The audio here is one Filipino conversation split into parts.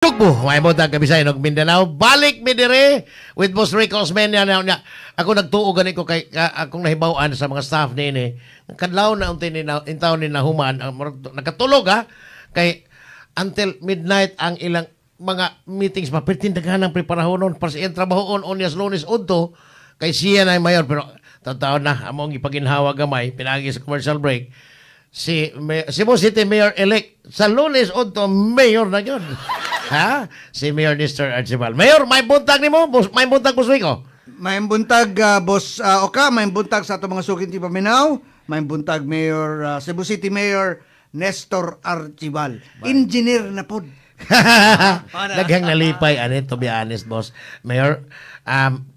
Tugbo, may mo tag Kabisay og Mindanao. Balik mi dire with Boss Rico Osmeña na ako nagtuo gani ko kay akong nahibaw-an sa mga staff ni kadlaw na unti ni intaw ni nahuman nakatulog ha kay until midnight ang ilang mga meetings pa pertindagan ng preparahonon para sa iyang trabahoon Onyas Lunes udto kay siya na mayor pero taon na among ipaginhawa gamay pinagi sa commercial break si Cebu City Mayor-elect sa Lunes udto mayor na yun. Ha? Si Mayor Nestor Archibald. Mayor, may buntag ni mo? May buntag, Boss Rico? May buntag, Boss Oka. May buntag sa ato mga sukin ti Paminaw. May buntag, Mayor, Cebu City Mayor Nestor Archibald. Engineer na po. Naghang nalipay, to be honest, boss. Mayor,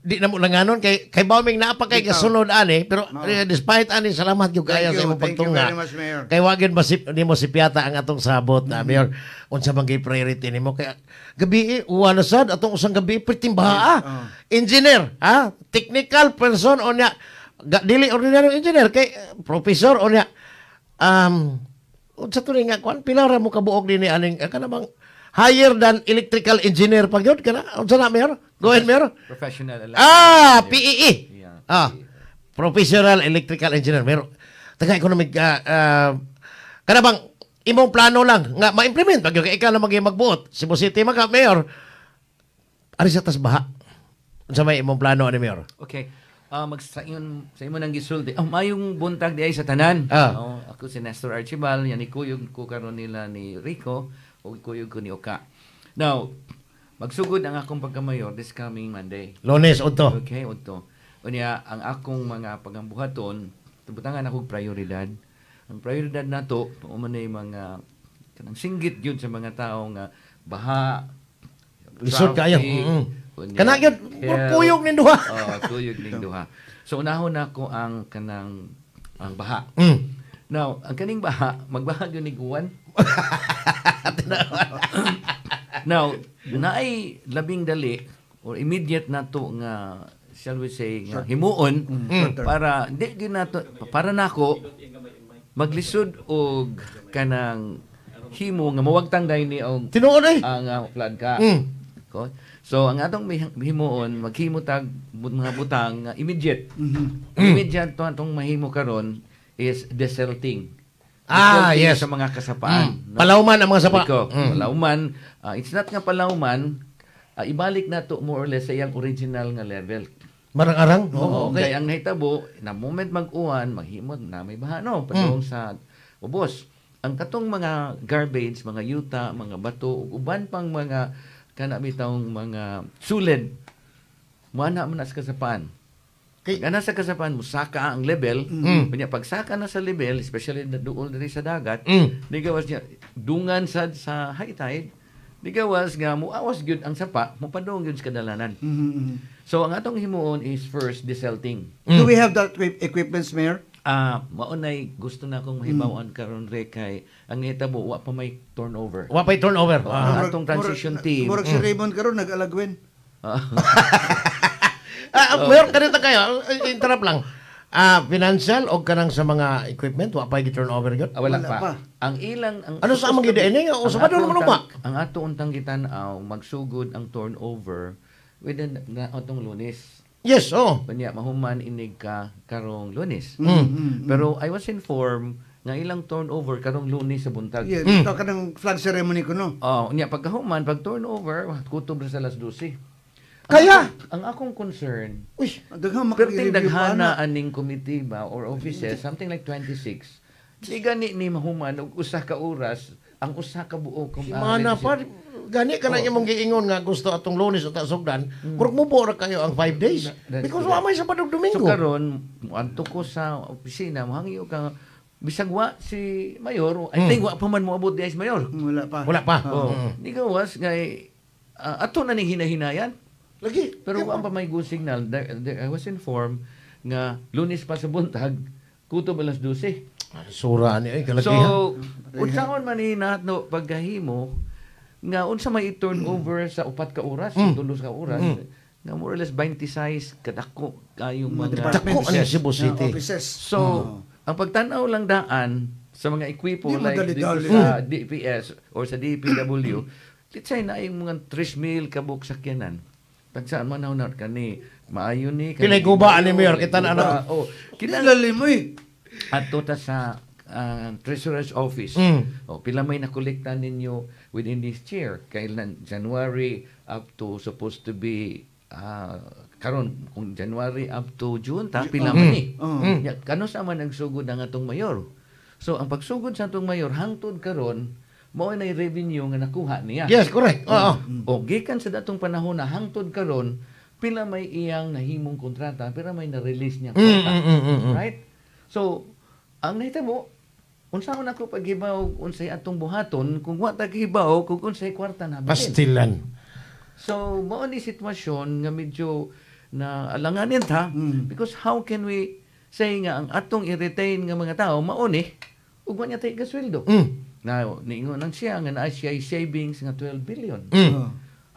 di na mo langanon kay Bauming naapa kay kasunod pero despite salamat gyud kaya sa imong pagtunga. Kay wagin nimo si Piata ang atong sabot na Mayor. Unsa man kay priority nimo kay gabi uwan na sad atong usang gabi pertimbaha. Engineer, technical person onya dili ordinary engineer kay professor onya unsa to nga kwan pila ra mo kabuok dinhi aning kanang higher than electrical engineer pag yun kana unsa na Mayor? Go ahead, Mayor. Professional PEE. Yeah, Professional electrical engineer. Mayor, taga economic kana bang imong plano lang nga ma-implement pag kay ikaw na magbuot. Cebu City maka Mayor. Ari sa tas baha. Unsa may imong plano ani Mayor? Okay. Sa imo nang gisulti. Mayong buntag di ay sa tanan. Ako si Nestor Archibald, yan ikuyog ko karon nila ni Rico o ikuyog ko ni Oka. Now, magsugod ang akong pagkamayor this coming Monday. Lunes udto. Okay, udto. Unya ang akong mga pagambuhaton, tubutangan ako prioridad. Ang prioridad nato umanay mga kanang singgit yun sa mga tao nga baha, lisod kayo. Kana gyud kuyog ning duha. Kuyog ning duha. So unahon nako ang kanang ang baha. Now, ang kaning baha, magbaha gyud ni Guwan. Now, naay labing dali or immediate nato nga shall we say nga himuon para di gyud nato para nako maglisod og kanang himo nga mawagtang dayni og tinuod ang plan ka. So ang atong himuon maghimo tag mga butang nga immediate. Immediate to atong mahimo karon is desalting. Yes, sa mga kasapaan. No? Palawman ang mga sapa. Palawman, it's not nga palawman, ibalik na to more or less sa iyang original nga level. Marang-arang? Okay. Kaya ang nahitabo, na moment mag-uwan, maghimot na may baha, no? Padung sa ubos. Ang katong mga garbage, mga yuta, mga bato, uban pang mga kanabitang mga sulid, muana mo na sa kasapaan. Pag sa kasapaan, musaka ang level, pag saka na sa level, especially doon diri sa dagat, di gawas niya, dungan sa high tide, di gawas nga, muawas gyud ang sapa, mupadong gyud sa kadalanan. So, ang atong himuon is first, desalting. Do we have that equipments, Mayor? Maunay, gusto na akong mahibawan karon re kay ang nitabo, wa pa may turnover. Wa pa turnover. Ang atong transition team. Murag si Raymond karon nag-alagwen. Mayor, kanita kayo, interrupt lang. Financial o kanang sa mga equipment, wa pa i-turnover yun? Wala pa. Ang ilang... ano sa amang gidain nga? O sa ba doon mo ba? Ang ato untang gitan-aw, magsugod ang turnover within na atong Lunes. Yes, Kanya, mahuman inig ka karong Lunes. Pero I was informed nga ilang turnover karong Lunes sa buntag. Yeah, ito ka ng flag ceremony ko, no? Niya, pagkahuman, pag turnover, kutob na sa alas 12. Kaya? Ang akong concern, daghang perting daghana aning committee ba or offices, something like 26. Di gani ni mahuman og usa ka oras, ang usa ka buo kung mana pa gani ka na imong giingon nga gusto atong Lunes o sugdan, kurog mo ra kayo ang 5 days. Because wa may Sabado Domingo. So karon, muadto ko sa opisina, mohangi ka bisag wa si Mayor, I think wa pa man moabot di si Mayor. Wala pa. Di gawas kay ato na ni hinahinayan. Lagi. Pero ang pa may good signal, I was informed nga Lunes pa sa buntag, kutob alas 12. Sura ni ay kalaki. So, unsaon man ni nahatno pagkahimo nga unsa may turnover sa 4 ka oras, 3 ka oras, nga more or less 26 kadako kayong mga dako ang Cebu City. So, ang pagtanaw lang daan sa mga ekwipo like sa DPS or sa DPW, let's say na yung mga 3,000 kabuk sakyanan. Tagsaan man na kani maayo ni Pilay gubaan ni Mayor, kita na ano. Oh, Kinalalim mo eh. At ta sa Treasurer's Office. O, pila may nakolekta ninyo within this year. Kailan January up to supposed to be karon kung January up to June ta pila man ni. Ya, kano sa man nagsugod ang atong mayor. So ang pagsugod sa atong mayor hangtod karon mao na revenue nga nakuha niya. Yes, correct. Oo. O gikan sa datong panahon na hangtod karon pila may iyang nahimong kontrata pero may na-release niya kontrata. Right? So ang nahitabo unsaon ako paghibaw unsay atong buhaton kung wa ta gihibaw kung unsay kwarta na bilin. Pastilan. So mao ni sitwasyon nga medyo na alanganin ta because how can we say nga ang atong i-retain nga mga tao mao ni ug wa niya tay gasweldo. Na niingon nang siya nga naa siya savings nga 12 billion.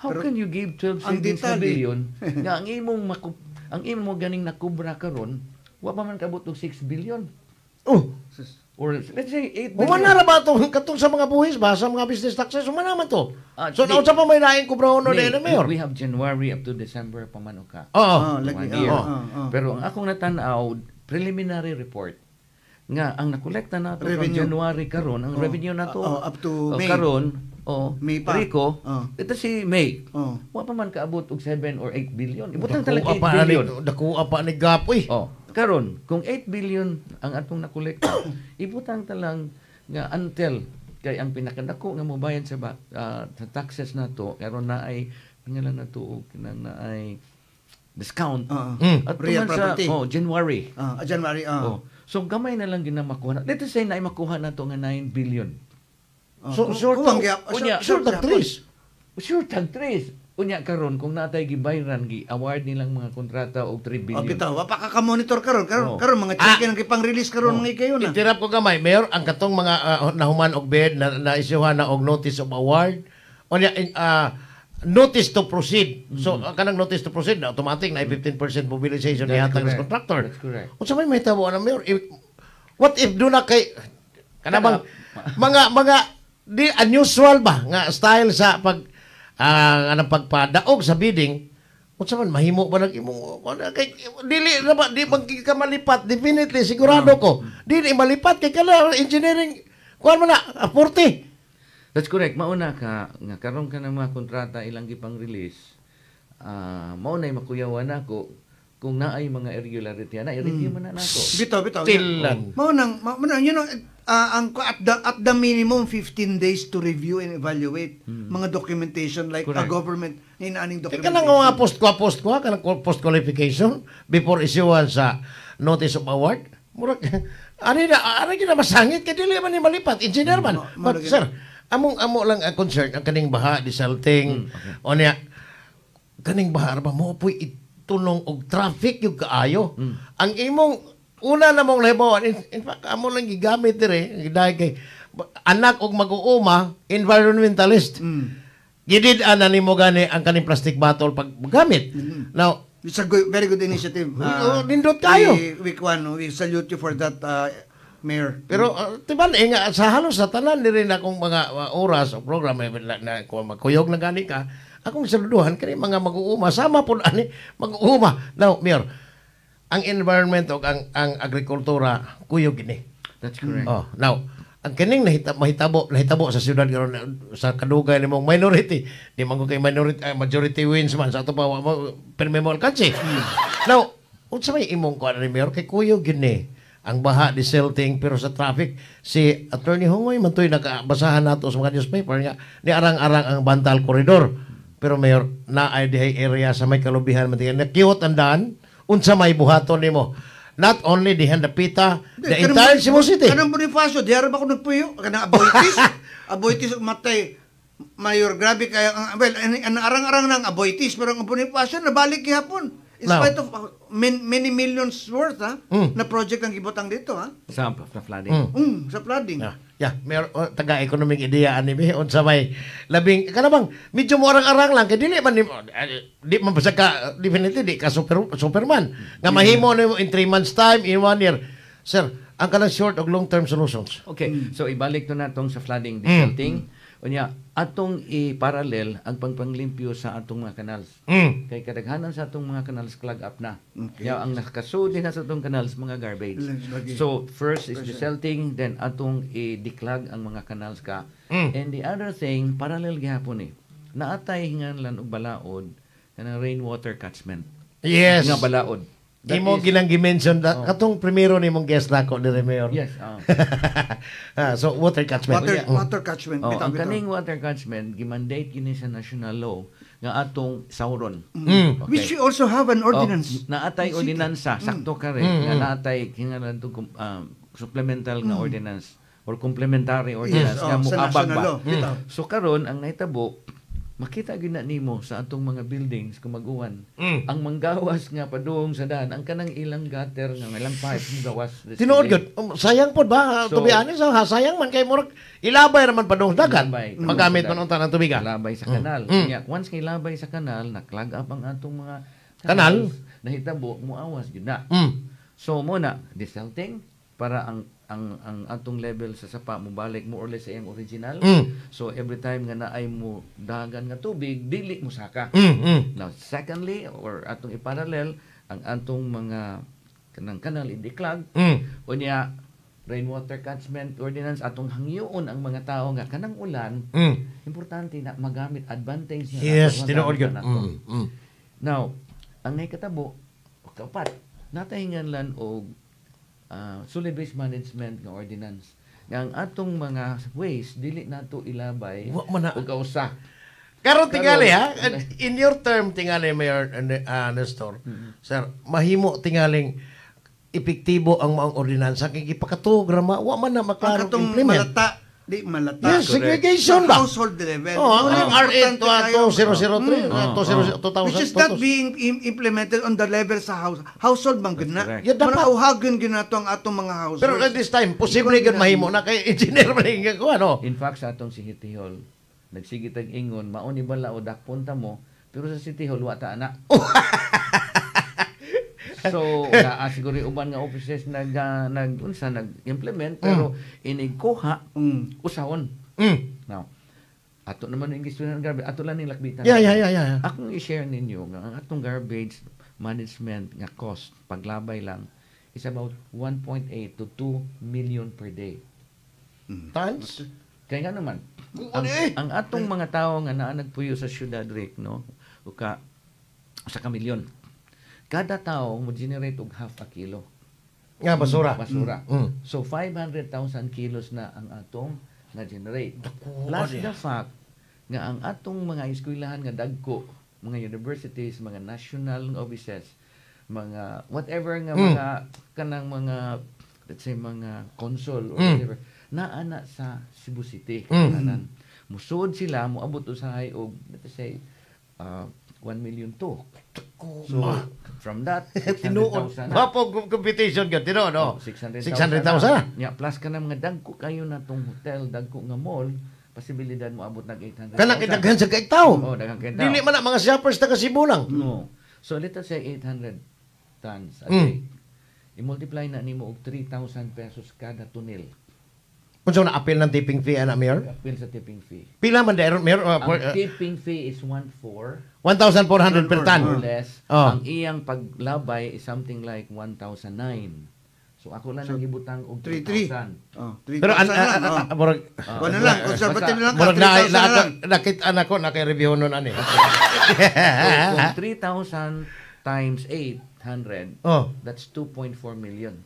How can you give 12 savings na billion nga ang imong ganing nakubra karon wa pa man kabot og 6 billion. Or let's say 8 billion. Umana ra ba ito? Katong sa mga buhis ba? Sa mga business taxes, umana man to. So, naon sa pa may naing kubrahon no na Mayor? We have January up to December pa man ka. Oo. One year. Pero ang akong natanaw, preliminary report, nga ang nakolekta nato from January karon ang revenue nato up to May. Karon, May pa. Rico, ito si May. Wa pa man kaabot og 7 or 8 billion. Ibutang talaga 8 Dakuha billion. Dakuha pa ni Gapoy. Karon, kung 8 billion ang atong nakolekta, ibutang talang nga until kay ang pinakadako nga mobayad sa sa taxes nato karon na ay pangalan nato og kinang na ay discount. At Real tuman property. sa January. January. So gamay na lang ginamakuha. Let us say na makuha na to nga 9 billion. So, short tag 3. Sure tag 3. Unya karon kung natay gibayran gi-award nilang mga kontrata og 3 billion. Bitaw, wa pa ka monitor karon mga check ang ipang-release karon mga ikayon na. Itirap ko gamay, Mayor, ang katong mga nahuman og bed na isyuhan na og notice of award. Unya notice to proceed. So kanang notice to proceed na automatic na 15% mobilization ni hatag sa contractor. That's correct. Unsa may mahitabo na Mayor? What if do na kay kanabang mga di unusual ba nga style sa pag anong pagpadaog sa bidding? Unsa man mahimo ba nag imong kay dili na ba di bang ka malipat definitely sigurado ko. Dili malipat kay kala engineering kuan man na 40. That's correct. Mauna ka, nga karon ka ng mga kontrata ilang gipang release, maunay makuyawan ako kung naay mga irregularity na, i-review mo na nako. Bitaw. Tilan. Mao nang you know, ang at the minimum 15 days to review and evaluate mga documentation like a government inaaning documentation. Kanang mga post ko, kanang post qualification before issuean sa notice of award. Murag ari na masangit kay dili man ni malipat engineer man. But sir, amo lang ang concern ang kaning baha disalting o niya kaning baha ba mo puy itunong og traffic yung kaayo. Ang imong una namong lahibawan in fact amo lang gigamit dire dahil kay anak og mag-uuma environmentalist. Gidid ana nimo gani ang kaning plastic bottle pag gamit. Now it's a very good initiative. Nindot kayo. We salute you for that, Mayor. Pero tiban nga sa halos sa tanan diri na akong mga oras o program na kung magkuyog na gani ka, akong saluduhan kani mga mag-uuma sama pud ani mag-uuma. Now, Mayor, ang environment o ang agrikultura kuyog ini. That's correct. Now, ang kining mahitabo sa syudad karon sa kadugay nimong minority, di man ko kay majority wins man sa ato pa perme mo alkansi. Now, unsa may imong kuan ni Mayor kay kuyog gini ang baha diselting pero sa traffic si Attorney Hongoy mantoy nakabasahan nato sa mga newspaper nga ni arang-arang ang Bantal Corridor. Pero Mayor, na ay dihay area sa may kalubihan man na kiwot andan unsa may buhaton nimo. Not only dihan dapita the entire Cebu City. Kanang Bonifacio, diara ba ko nagpuyo? Kanang Aboitis matay. Mayor, grabe kaya ang arang-arang ng Aboitis pero ang Bonifacio nabalik gihapon. In spite of many millions worth na project ang gibutang dito Sa flooding. Sa flooding. Mayor, taga-economic idea ani be unsa may labing kanabang medyo mo arang-arang lang kay dili man di man basta ka definitely di ka superman nga mahimo nimo in 3 months time in 1 year. Sir, ang kanang short og long term solutions. Okay, so ibalik to natong sa flooding desalting. Unya, atong i-parallel ang pangpanglimpyo sa atong mga canals. Mm. Kay kadaghanan sa atong mga canals clog up na. Okay. Ang nakasudi na sa atong canals mga garbage. Lagi. So first is desalting, then atong i-declog ang mga canals ka. And the other thing, parallel gihapon naatay hinganlan og balaod kanang rainwater catchment. Yes. Nga balaod. That Imo is- gilang gi-mention katong primero nimong guest nako dire Mayor. Yes. So water catchment. Water catchment. Ang Bitaw. kaning water catchment gimandate kini sa national law nga atong sauron. Mm. Okay. Which we also have an ordinance. Naatay ordinansa, sakto ka rin, nga naatay kingalan to supplemental nga ordinance or complementary ordinance nga mo sa abag national law. ba. Bitaw. So karon ang nahitabo, makita gyud na nimo sa atong mga buildings kung mag-uwan. Ang manggawas nga padung sa daan, ang kanang ilang gutter nga ilang pipe gawas. Tinuod gud. Sayang pod ba? To be honest, sayang man kay murag ilabay raman pa dong dagat. Ilabay. Magamit man unta ng tubiga. Labay sa kanal. Kanya once kay labay sa kanal, naklag up ang atong mga Kanal? Nahitabo muawas gyud na. Mm. So muna desalting para ang atong level sa sapa mo balik mo or less sa iyang original. So every time nga naay mo dagan nga tubig, dili mo saka. Now secondly or atong iparallel ang atong mga kanang kanal i-declog unya rainwater catchment ordinance atong hangyoon ang mga tao nga kanang ulan importante na magamit advantage na Yes, ato, tinuod magamit gud. na nato. Now, ang nakatabo kapat natahingan lan og solid waste management nga ordinance nga ang atong mga waste dili nato ilabay Wa man na. og kausa. Karon tingali ha, Karon, in your term tingali Mayor Nestor, sir, mahimo tingaling epektibo ang maong ordinansa kay gipakatug ra wa man na Ang maklaro katong implement. malata, di malata. Yes, Correct. segregation ba? Household level. Oh, ang RA Importante tayo. 2003, Which is not being implemented on the level sa household bang gud na. That's correct. Yeah, dapat. Manauhagon ginato ang atong mga household. Pero at this time, posible gud mahimo na kay engineer man yung ko ano. In fact sa atong City Hall nagsigit ang ingon mao ni bala o dakpunta mo pero sa City Hall wa ta ana. So naa siguro uban nga offices nag-implement pero inigkuha usahon. Now ato naman yung gusto ng garbage ato lang ning lakbitan. Yeah. Akong i-share ninyo nga ang atong garbage management nga cost paglabay lang is about 1.8 to 2 million per day. Tons? Kaya nga naman, Ano eh? ang atong mga tao nga naa nagpuyo sa syudad Rick, no? O sa kamilyon. Kada tao mo generate og half a kilo Nga basura. basura. Mm. So 500,000 kilos na ang atong na generate. Dako, Plus ano the fact nga ang atong mga eskwelahan nga dagko, mga universities, mga national offices, mga whatever nga mga kanang mga let's say mga console or whatever naana sa Cebu City kanan. Musud sila moabot usahay og let's say 1 million to. So from that Tinuod. 600,000 na. Mapo competition ka tinuod no. 600,000. 600,000. Yeah, plus ka na mga dagko kayo na tong hotel, dagko nga mall, posibilidad mo abot nag 800,000. Kanang kitaghan sa kaitaw. Oh, daghang kay Dili man na mga shoppers taga Cebu lang. No. So let us say 800 tons a day. I-multiply na nimo og 3,000 pesos kada tunnel. Unsa na appeal ng tipping fee ana Mayor? Apil sa tipping fee. Pila man dayon Mayor? Ang tipping fee is 1.4 1,400 per or ton. less. Oh. Ang iyang paglabay is something like 1,009. So ako lang nang ibutang og 3,000. 3,000. Oh, Pero 3,000 lang. Oh. murag Kuha na lang, conservative lang ka, murag 3,000 na lang. nakita anak ko naka-review nun ani. So, kung 3,000 times 800, Oh. that's 2.4 million.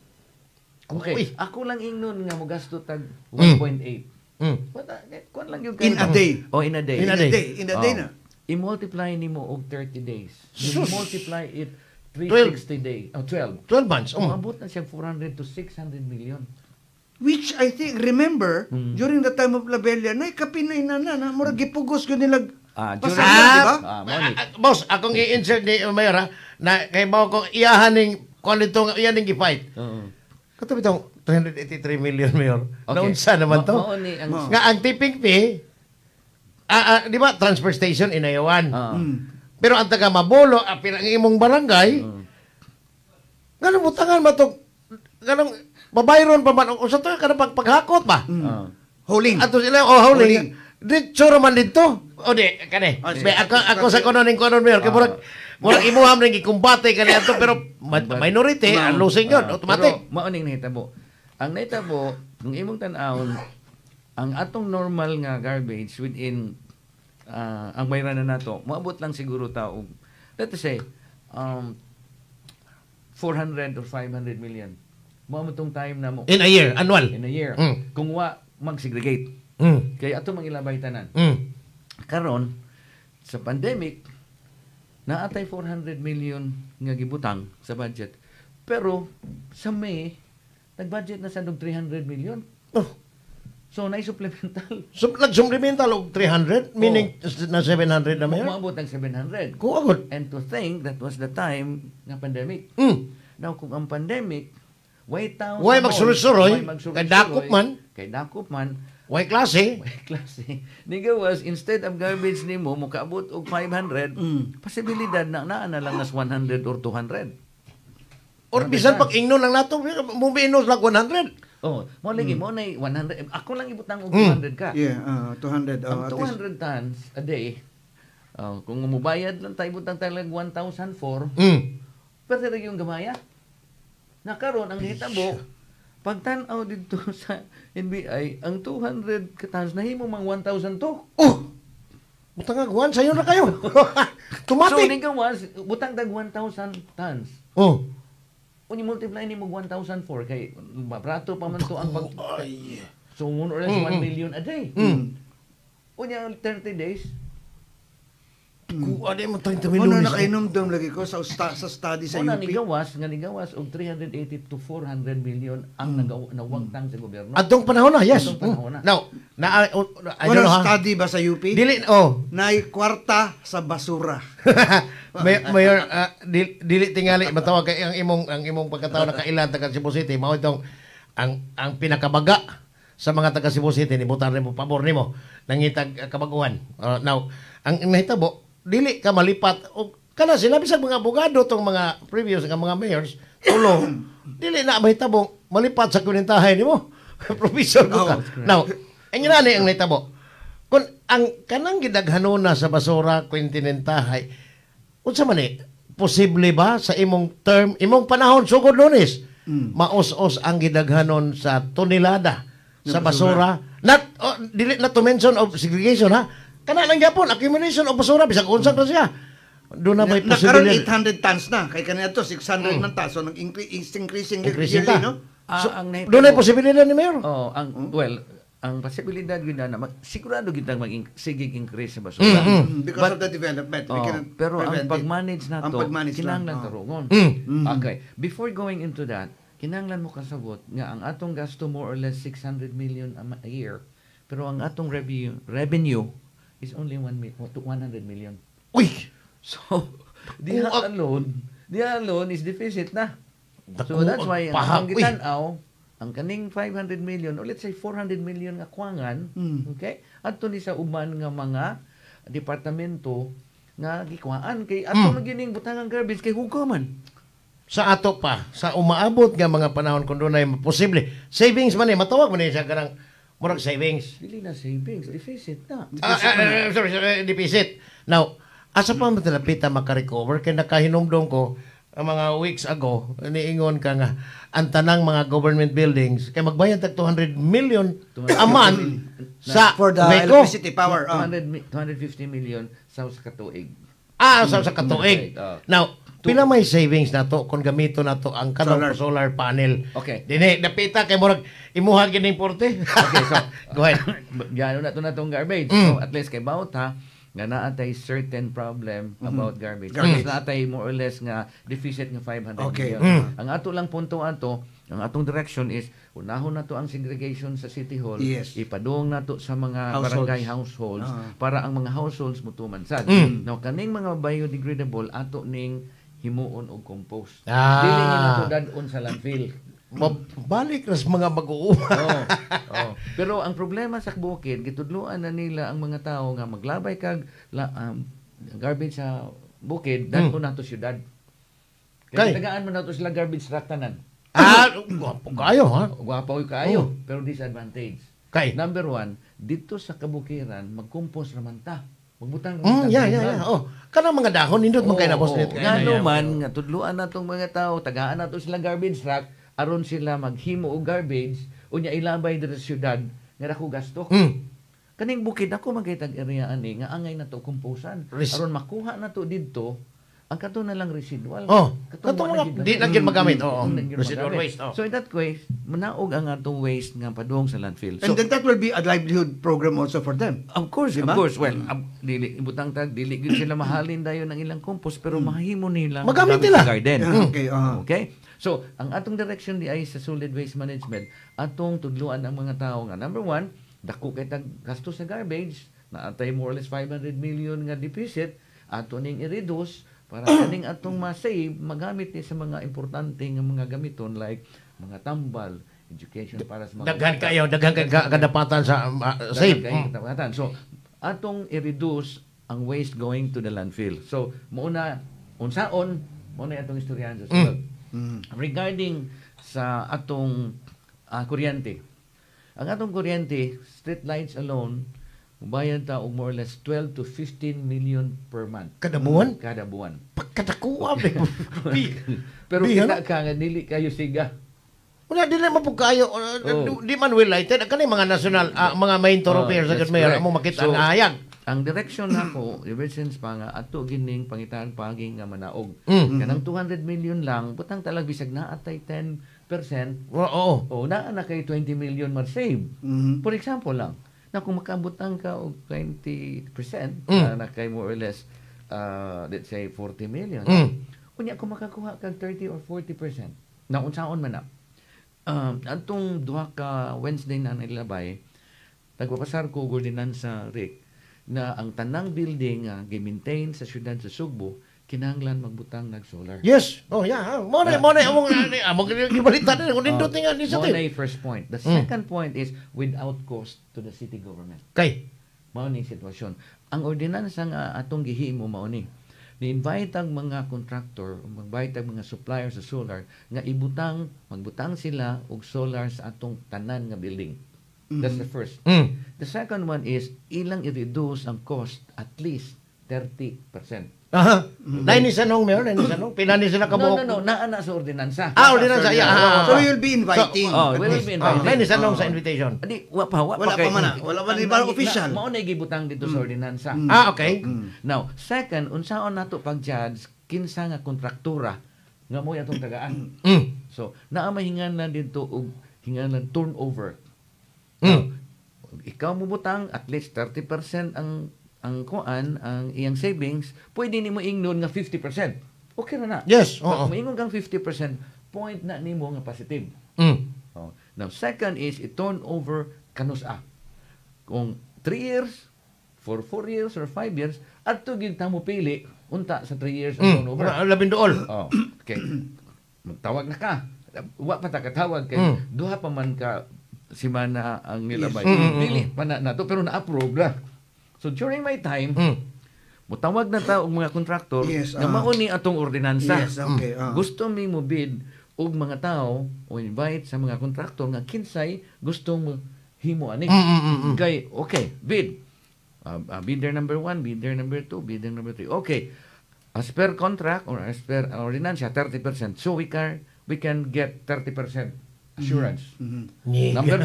Uy. Okay, ako lang ingnon nga mo gasto tag 1.8. But kuan lang yung In a day. Oh, in a day. In a day. In a day na. I-multiply nimo og 30 days. You Sus. multiply it 360 days. Oh, 12. 12 months. Umabot na siya 400 to 600 million. Which I think, remember, during the time of Labella, na kapinay na murag gipugos ko nilag During pasama, di ba? Monique. Boss, akong i-insert ni Mayor ha, na kay mao ko iyahan ning kon itong iyan ning gi-fight. Oo. Kato bitong 383 million Mayor. Okay. Naunsa naman to? Mao ni ang Nga ang tipping fee di ba transfer station inayawan. Pero ang taga Mabolo apil ang imong barangay ganun butangan matog ganun babayron pa man usa to kanang paghakot ba? Holding. Ato sila hauling. Dito raman dito. O di, kani. Oh, sige. Ako sa konon mayor. Kaya murag imuham rin ikumbate kani ato pero minority, ang losing yun, automatic. Pero, mauning nahitabo. Ang nahitabo, kung imong tan-awon, ang atong normal nga garbage within ang bayranan nato, maabot lang siguro tao, let's say, 400 or 500 million. Maabot tong time na mo. In a year, annual. In a year. Mm. Kung mag-segregate. Kaya ato mangilabay tanan. Karon sa pandemic, naatay 400 million nga gibutang sa budget. Pero sa May, nag-budget na sa 300 million. Oh. So, na-supplemental. Nag-supplemental og 300, meaning na 700 na mayor. Umabot ng 700. Kung agad. And to think that was the time ng pandemic. Now, kung ang pandemic, way magsuroy-suroy, kay dakop man. Why klase? Klase. Nigawas, instead of garbage nimo mukaabot og 500, posibilidad na naa lang nas 100 or 200. Or bisan pag ingnon lang nato, muminos lang 100. Oh, mo lagi mo na 100. Ako lang ibutang og 200 ka. Yeah, 200. Ang At least. 200 tons a day. Kung mubayad lang tayo ibutang tayo lang 1,004, pwede rin yung gamaya. Nakaroon ang hitabo, pagtanaw dito sa NBI, ang 200 tons nahimo mang 1,002. Oh! Butang agwan, sayo na kayo. So, Tumatik. nigawas, butang tag 1,000 tons. Oh. Kung i-multiply ni mo 1,004, kay barato pa man to ang pag... So, more or less 1 million a day. Unya, 30 days. Kuha di mo 30 Ano milyones. nakainom lagi ko sa study sa Una, UP. nigawas og 380 to 400 million ang nawagtang sa gobyerno. Atong panahon na, yes. Atong panahon na. Now, I Ano don't know ha. study ba sa UP? Dili, oh. Nay kwarta sa basura. Mayor, dili tingali matawag kay ang imong pagkatao na kailan taga Cebu City mao itong ang pinakabaga sa mga taga Cebu City ni butar nimo pabor nimo nangitag kabaguhan. Now, ang nahitabo dili ka malipat o kana sila bisag mga abogado tong mga previous nga mga mayors tulo dili na mahitabo malipat sa kunintahay nimo. Professor ko ka. Now, ang inani ang nahitabo. Kung ang kanang gidaghanon na sa basura kunintahay unsa man posible ba sa imong term, imong panahon sugod Lunes, maos-os ang gidaghanon sa tonelada sa basura? Not dili na to mention of segregation ha. Kana lang gyapon accumulation of basura bisag unsa na siya. Do na may Nakaroon posibilidad. 800 tons na. Kay kanina to 600 man ta. So increasing Increasing yearly, ta. no? Ang Do na posibilidad ni Mayor. Ang posibilidad gyud na sigurado gyud sigig increase sa basura. Because of the development. We cannot Pero ang prevent it. pag-manage na Ang to, pag-manage lang. kinahanglan tarungon. Okay. Before going into that, kinahanglan mo kasabot nga ang atong gasto more or less 600 million a year. Pero ang atong revenue is only 100 million. Uy. So, diha alone is deficit na. So that's why ang gitanaw, ang kaning 500 million or let's say 400 million nga kuwangan, okay? Adto ni sa uban nga mga departamento nga gikwaan kay ato na gining butangang garbage kay hugaman. Sa ato pa, sa umaabot nga mga panahon kung doon ay posible. Savings man matawag man siya kanang murag savings. Dili na savings, deficit na. Sorry, deficit. Now, asa pa matalapita makarecover kay nakahinomdom ko ang mga weeks ago, niingon ka nga ang tanang mga government buildings kay magbayad tag 200 million a month sa For the Beco. electricity power. 250 million sa katuig. Sa katuig. Now, pila may savings na to kung gamito na to ang kanang solar panel. Okay. Dini, napita kay murag imuha gining porte. Okay, so Go ahead. Gano na to natong garbage. So at least kay bawat ha nga naatay certain problem about garbage. Garbage naatay more or less nga deficit nga 500 Okay. million. Ang ato lang punto ato, ang atong direction is unahon na to ang segregation sa City Hall. Yes. Ipadung na to sa mga Households. barangay households para ang mga households mutuman sad. Now kaning mga biodegradable ato ning himuon og compost. Dili na to dadon sa landfill. Balik ras mga mag-uuma. Pero ang problema sa bukid, gitudluan na nila ang mga tao nga maglabay kag garbage sa bukid, dadto na to syudad. Kaya tagaan mo na to sila garbage truck tanan. Gwapo kayo, ha? Gwapo kayo, pero disadvantage. Kay. Number one, dito sa kabukiran, mag-compose raman ta. Magbutang raman ta. Yeah. Oh, kanang mga dahon nindot man kay na boss nito. Nga man, nga tudluan na itong mga tao, tagaan na ito sila garbage truck, aron sila maghimo og garbage, unya ilabay dito sa syudad, nga dako gasto. Kaning bukid ako magkitag area ani nga angay na to kumpusan. Aron makuha na to didto, ang kato na lang residual. Kato mga di na gyud magamit. Residual waste. So in that way, manaog ang atong waste nga padung sa landfill. And So, then that will be a livelihood program also for them. of course, Diba? of course. Well, dili ibutang tag dili gyud sila mahalin dayon ng ilang compost pero mahimo nila Magamit magamit nila. sa garden. Okay. Okay? So, ang atong direction di ay sa solid waste management, atong tudluan ang mga tao nga number one, dako kay tag gasto sa garbage, na atay more or less 500 million nga deficit, ato ning i-reduce para kaning atong ma-save magamit ni sa mga importante nga mga gamiton like mga tambal, education para sa mga Daghan kay kadapatan sa save. katapatan. So, atong i-reduce ang waste going to the landfill. So, muna unsaon muna atong istoryahan sa sunod. Regarding sa atong kuryente. Ang atong kuryente, street lights alone, bayad ta og more or less 12 to 15 million per month. Kada buwan? Kada buwan. Pagkatakuha Pero Bihan? kita ka nga dili kayo siga. Wala din na mapugkayo. Di man well lighted. Kani mga national, mga main thoroughfares sa That's mayor correct. amo makita So, ang hayag. Ang direction nako, ever since pa nga ato gining pangitaan paging nga manaog. Kanang 200 million lang, butang talag bisag na atay 10%. Oo. O naa na kay 20 million ma-save. For example lang, na kung makabutang ka og 20%, na kay more or less let's say 40 million. Kunya kung makakuha kag 30 or 40%, na unsaon man na. Atong duha ka Wednesday na nilabay, nagpapasar ko og ordinansa Rick na ang tanang building nga gi-maintain sa syudad sa Sugbo kinahanglan magbutang nag solar. Yes. Oh, yeah. Mo na among gibalita na kung nindot nga ni sa Mao na yung first point. The second point is without cost to the city government. Kay. Mao ni sitwasyon. Ang ordinansa nga atong gihimo mao ni. Ni-invite ang mga contractor, mag-invite ang mga supplier sa solar nga magbutang sila og solar sa atong tanan nga building. That's the first. The second one is ilang i-reduce ang cost at least 30%. Aha. Dahil ni Sanong mayor, dahil ni Sanong, pinani sila kabuok. No. Naa na sa ordinansa. Ordinansa. Yeah. So you'll be inviting. We will be inviting. Dahil ni Sanong sa invitation. Adi, wala pa Wala pa ni ba official? Mao na gibutang dito sa ordinansa. Okay. Now, second, unsaon nato pag-judge kinsa nga kontraktura nga mo atong tagaan. So, naa mahingan na dito og hinganan turnover. Now, ikaw mo butang at least 30% ang ang iyang savings, pwede nimo ingnon nga 50%. Okay na na. Yes, Pag oo. moingon kang 50%, point na nimo nga positive. Oh. Now, second is i-turn over kanus-a. Kung 3 years, for 4 years or 5 years, at to gid mo pili unta sa 3 years ang turnover. Labindool. Oh, okay. Magtawag na ka. Wa pa ta katawag kay duha pa man ka simana ang nilabay. Pili pa na nato pero na-approve na. So during my time, mutawag na ta og mga kontraktor nga mauni atong ordinansa. Yes, okay. Gusto mi mo bid og mga tao o invite sa mga kontraktor nga kinsay gustong himo ani. Kay okay, bid. Bidder number 1, bidder number 2, bidder number 3. Okay. As per contract or as per ordinansa 30%. So we can get 30% assurance. Number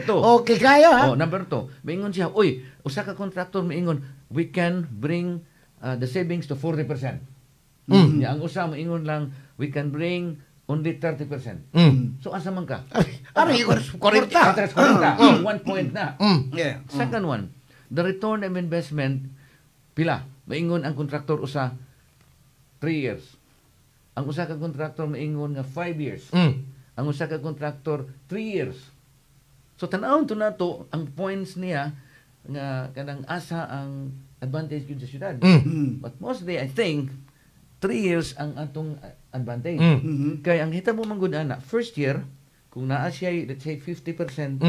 2. Okay kayo ha. Number 2. Maingon siya, uy, usa ka contractor maingon, we can bring the savings to 40%. Ang usa maingon lang, we can bring only 30%. So asa man ka? Ari, 40. 1 point na. Yeah. Second one, the return of investment, pila? Maingon ang kontraktor usa 3 years. Ang usa ka kontraktor maingon nga 5 years. Ang usa ka kontraktor 3 years. So tan-awon to nato ang points niya nga kanang asa ang advantage gyud sa syudad. But mostly I think 3 years ang atong advantage. Kay ang hitabo man gud ana, first year kung naa siya let's say 50%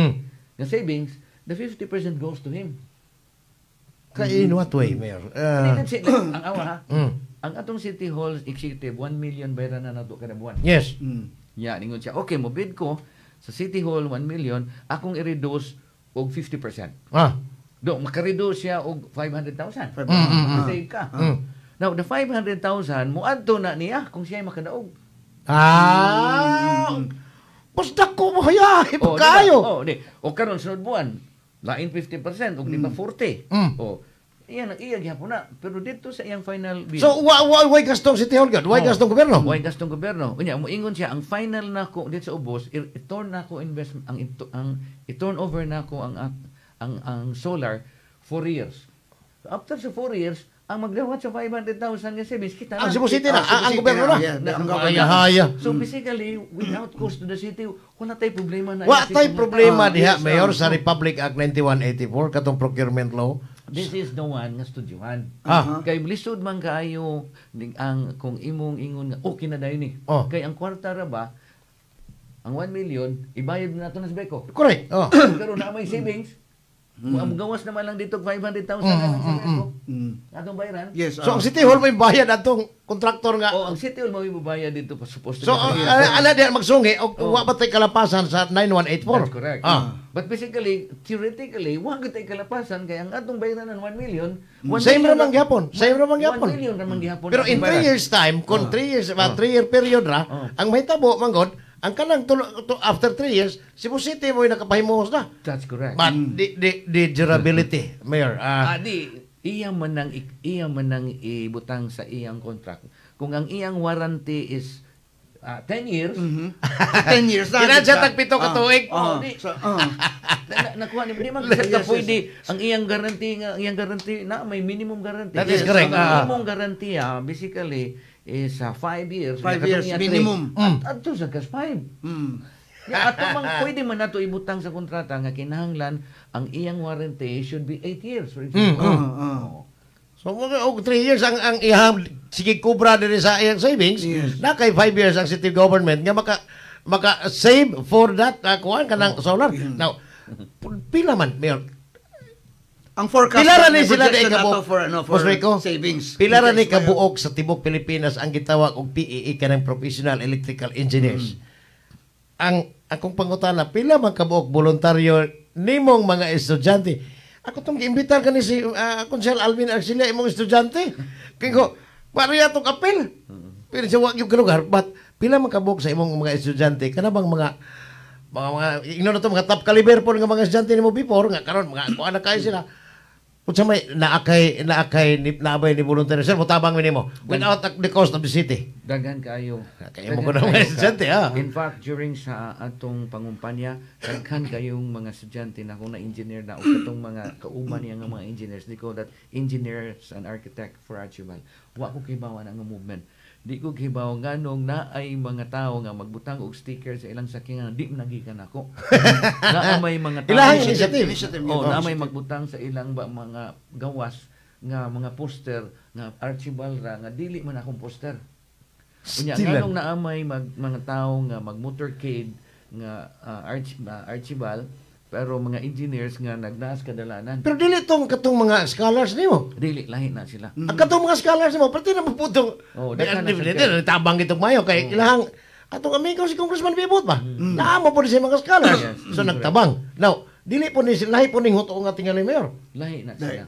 nga savings, the 50% goes to him. Kay in what way, Mayor? Let's say, ang awa ha. Ang atong City Hall executive 1 million bayran na nato kada buwan. Yes. Ya, ningon siya, okay, mobid ko Sa City Hall 1 million, akong i-reduce og 50%. Ah. Do maka-reduce siya og 500,000. Save ka. Now the 500,000 muadto na niya kung siya ay makadaog. Basta ko mo hayahe pa Oh, kayo. O karon sunod buwan, lain 50% og di ba 40. Oh, iyan ang iya gyapon na. Pero dito sa iyang final bill. So, why gastong City Hall God? Why gastong gobyerno? Why gastong gobyerno? Unya moingon siya ang final nako dito sa ubos, i-turn nako investment ang i-turn over nako ang solar 4 years. So after sa 4 years, ang magdawat sa 500,000 nga savings kita Ang Cebu City na, ang gobyerno na. Ang Haya. So basically, without cost to the city, wala tay problema na. Wa tay problema diha, yes, Mayor, sa Republic Act 9184 katong procurement law. This is the one nga studyuhan. Ah. Kay lisod man kaayo ang kung imong ingon nga okay na dayon ni. Oh. Kay ang kwarta ra ba ang 1 million ibayad na nato na sa Beko. Correct. Oh. Pero na may savings. Ang gawas naman lang dito 500,000 na sa Beko. Atong bayaran. Yes. So, ang City Hall may bayad atong kontraktor nga. O ang City Hall may babayad dito pa supposed to. So, ala diyan magsungi o wa ba tay kalapasan sa 9184? That's correct. Ah. But basically, theoretically, wa gyud tay kalapasan kay ang atong bayaran ng 1 million. Same ra man gyapon. Same ra man 1 gyapon. million ra man gihapon. Pero in 3 years time, kung 3 years, 3 year period ra, ang mahitabo manggod, ang kanang after 3 years, Cebu City mo nakapahimuhos na. That's correct. But the durability, Mayor. Iya man nang ibutang sa iyang contract. Kung ang iyang warranty is 10 years, 10 years na. Kinadya tagpito ka tuig. nakuha ni di man ka pwede ang iyang guarantee na may minimum guarantee. That is correct. Ang minimum guarantee basically is 5 years. 5 years minimum. At sa kas 5. Ato mang pwede man nato ibutang sa kontrata nga kinahanglan ang iyang warranty should be 8 years for example. So, 3 years ang ihang sige kubra diri sa iyang savings, na kay 5 years ang city government nga maka save for that kuan kanang solar. Now, pila man, Mayor? Ang forecast Pila ra ni na sila projection kay nato for for Rico? savings. Pila ra ni kabuok sa tibok Pilipinas ang gitawag og PEE kanang Professional Electrical Engineers. Ang akong pangutana, pila man kabuok voluntaryo nimong mga estudyante? Ako tong giimbitar kani si Konsel Alvin Arcila imong estudyante. Kay ko pariya tong apel. Pero sa wa gyud ka lugar, but pila man kabuok sa imong mga estudyante kana bang mga ingnon to mga top caliber po nga mga estudyante nimo before nga karon mga kuan na kay sila. Kung may naakay naabay ni voluntary sir, mutabang nimo without the cost of the city. Daghan kayo. Kaya mo ko na mga estudyante, ha? In fact, during sa atong pangumpanya, daghan kayong mga estudyante na kung na-engineer na o katong mga kauban niya nga mga engineers. They call that engineers and architect for Archibald. Wa ko kibawan ang movement. Di ko kibaw nganong na ay mga tao nga magbutang og sticker sa ilang sakingan di nagikan ako. Na may mga tao Ilahang initiative. na may magbutang sa ilang mga gawas nga mga poster nga Archibald ra nga dili man akong poster. Unya nganong naamay mga tao nga mag-motorcade nga Archibald pero mga engineers nga nagnaas kadalanan. Pero dili tong katong mga scholars nimo. Dili lahi na sila. Ang katong mga scholars nimo, pati na maputong. daghan na Dili tabang gitong mayo kay ilahang atong amigo si Congressman Bibot ba. Naamo po ni sa mga scholars. So nagtabang. Now, dili po ni lahi po ning huto nga tingali mayor. Lahi na sila.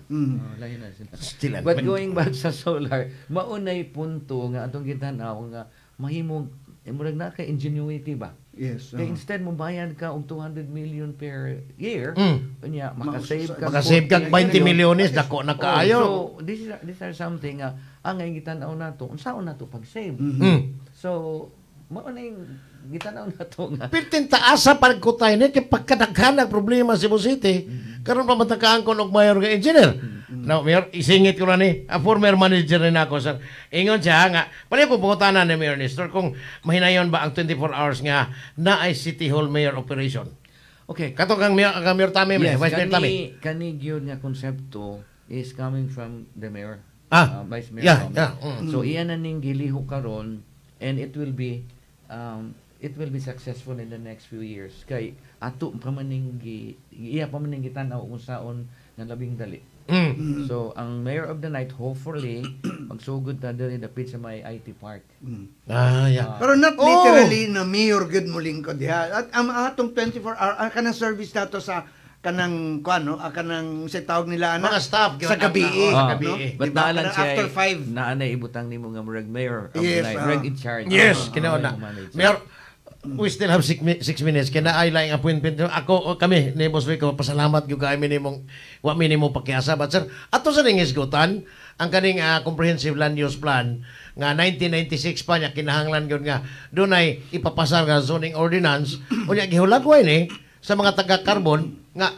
Lahi na sila. Still, But going back sa solar, maunay punto nga atong gitanaw nga mahimong murag na kay ingenuity ba? Yes. Kaya instead mo bayad ka og 200 million per year, unya makasave ka Makasave kag 20 milyones dako na kaayo. So these are something nga angay gitanaw nato unsaon nato pag-save. So mao na yung gitanaw nato nga Pirtin taasa pagkutay ni kay pagkadaghan ang problema sa Cebu City. Karon pa matakaan ko og mayor nga engineer. Now, Mayor, isingit ko na ni, a former manager rin ako, sir. Ingon siya nga, pala ko pangutanan ni Mayor Nestor kung mahinayon ba ang 24 hours nga na ay City Hall Mayor operation. okay. Kato kang Mayor Tami, Yes, Vice Mayor Tami. kani gyud nga konsepto is coming from the mayor. Vice Mayor. Yeah, Tami. yeah. So iyan na ning giliho karon and it will be successful in the next few years. Kay ato pa man ning iya pa man ning gitan-aw kung saon nga labing dali. So ang Mayor of the Night hopefully Magsugod ta diri dapit sa may IT park. Ah, yeah. Pero not Oh! literally na mayor good mo lingkod diha. At ang atong 24-hour kanang service nato sa kanang kuano, kanang sa tawag nila Mga staff, sa gabi. sa gabi. no? But Diba? naalan Kanang siya after 5. naanay ibutang nimo nga murag mayor of Yes, the night, ah. murag in charge. Yes, Ah, kinaon na. ang manage. Mayor, we still have 6 minutes. Kina ay laing appointment. Kami, ni Boss Rico, pasalamat yung kami nimong, wa minimo pakiasa. But sir, ato sa ning isgutan, ang kaning comprehensive land use plan nga 1996 pa niya kinahanglan gyud nga dunay ipapasar nga zoning ordinance unya gihulagway ni sa mga taga-carbon nga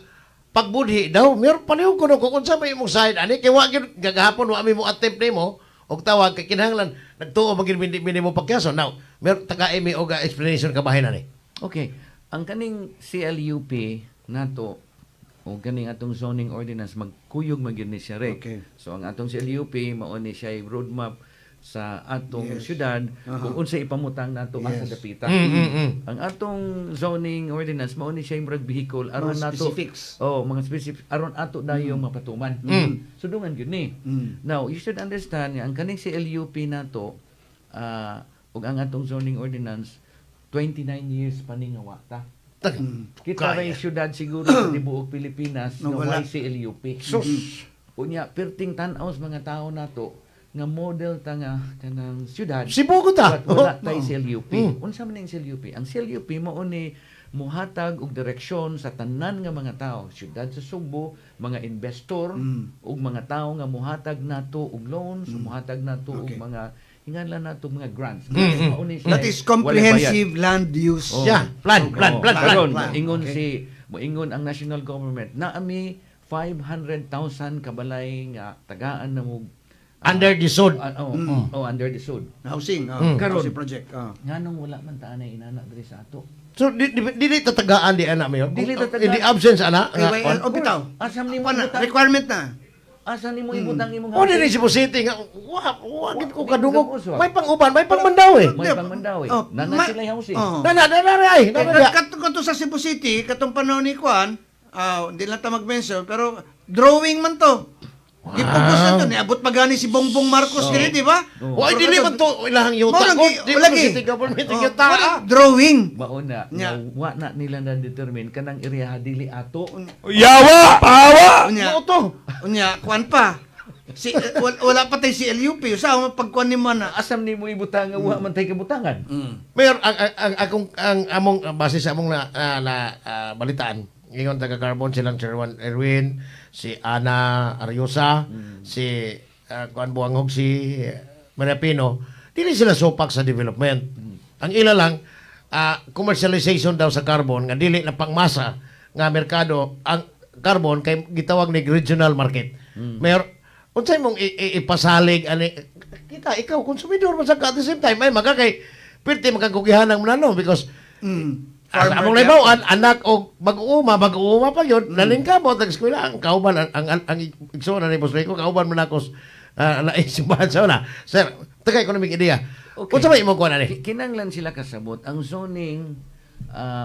pagbudhi daw mer palihog kuno kung unsa may imong side ani kay wa gyud gagahapon wa mi mo attempt nimo og tawag kay kinahanglan nagtuo magin minimo pagkaso now mer taga-imi og explanation kabahin ani. Okay, ang kaning CLUP nato o kaning atong zoning ordinance magkuyog magyud ni siya rek. Okay. So ang atong CLUP mao ni siya roadmap sa atong syudad kung unsa ipamutang nato asa dapita. Ang atong zoning ordinance mao ni siya murag vehicle aron Mga nato specifics. mga specific aron ato dayo mapatuman. Sudungan gyud ni. Now, you should understand nga ang kaning CLUP nato ug ang atong zoning ordinance 29 years pa ni nga wa ta. Kita ray syudad siguro sa tibuok Pilipinas No, nga wala. way CLUP. Sus. Unya perting tan-aw sa mga tao nato nga model ta nga kanang syudad. Sibugo ta. Wala tay CLUP. Unsa man ning CLUP? Ang CLUP mao ni muhatag og direksyon sa tanan nga mga tao, syudad sa Subo, mga investor ug mga tao nga muhatag nato og loans, muhatag nato og Okay. mga hinganlan nato mga grants. Mao ni siya, That is walay comprehensive land use. Oh. Yeah, plan. Karon, plan. ingon Okay. moingon ang national government na ami 500,000 kabalay nga tagaan na mo Under the sod. under the sod. Housing, Karon. housing project. Nganong wala man ta anay inana diri sa ato. So dili tatagaan di ana mayor. Dili tatagaan. In the absence ana. KYL, o bitaw. Asam nimo Ano, ibutang, requirement na. asa nimo ibutang imong O dili si City nga wa gid ko kadungog. May panguban, may pangmandaw eh. may pangmandaw eh. Oh, Nana ma- sila housing. oh. Nana ay. Kato sa Cebu City, katong panahon ni Kwan, hindi lang ta mag-mention, pero drawing man to. Gipugos na to, niabot pa gani si Bongbong Marcos diri, di ba? Wa dili man to ilahang yuta. Mo lagi, Di wala mo lagi. City government Oh, yuta. wala, drawing. Mauna, Nya. wa na nila na determine kanang area dili ato. Yawa, pawa. Unya, Mo to. unya, Kwan pa. Si, wala pa tayo si LUP, sa pagkuan ni man na. Asam nimo ibutang nga wa man tay kabutangan. Mayor, ang among base sa among balitaan, ingon taga Carbon silang Sir Juan Erwin, si Ana Ariosa, si Kuan Buanghog, si Maria Pino, dili sila sopak sa development. Ang ila lang commercialization daw sa carbon nga dili na pangmasa nga merkado ang carbon kay gitawag ni regional market. Mayor, unsay mong ipasalig ani kita ikaw konsumidor man sa at the same time ay magakay pirti makagugihan ng manano because Farmer among ka. naibawan anak og mag-uuma pa yun nalingkamot ang eskwela ang kauban ang igsoon na ni Boss Rico kauban man ako naisibahan sa una sir taga economic idea Okay. unsa may imong kuan ani Kinanglan sila kasabot ang zoning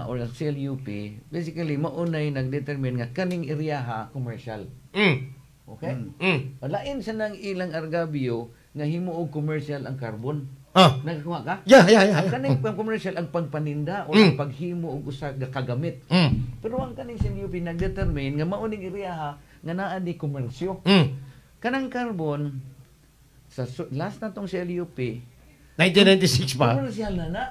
or ang CLUP basically maunay nagdetermine nga kaning area ha commercial. Okay? Lain sa nang ilang argabio nga himuog commercial ang carbon. Nagakuha ka? yeah Ang kaning commercial ang pagpaninda o ang paghimo og usa nga kagamit. Pero ang kaning CLUP nagdetermine nga mauning area ha nga naa di komersyo. Kanang carbon sa last na tong CLUP 1996 pa commercial na.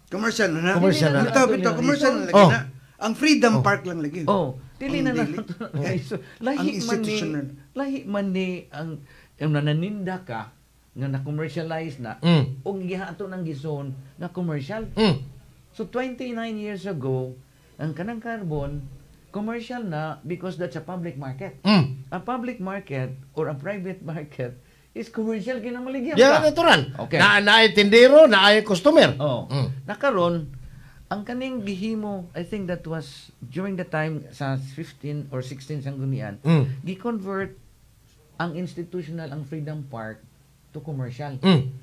Commercial na. Commercial na. Bito, commercial na lagi Oh. na. Ang Freedom Park lang lagi. Oh, dili na Ang na. dili. Ang institutional. Lahi man ni ang nananinda ka nga na-commercialize na o gihato ng gison na commercial. So 29 years ago, ang kanang carbon commercial na because that's a public market. A public market or a private market is commercial kinamaligyan yeah ka. natural Okay. naay tindero naay customer Oh. Nakaron ang kaning gihimo, I think that was during the time sa 15 or 16 sanggunian, gi-convert ang institutional ang Freedom Park to commercial.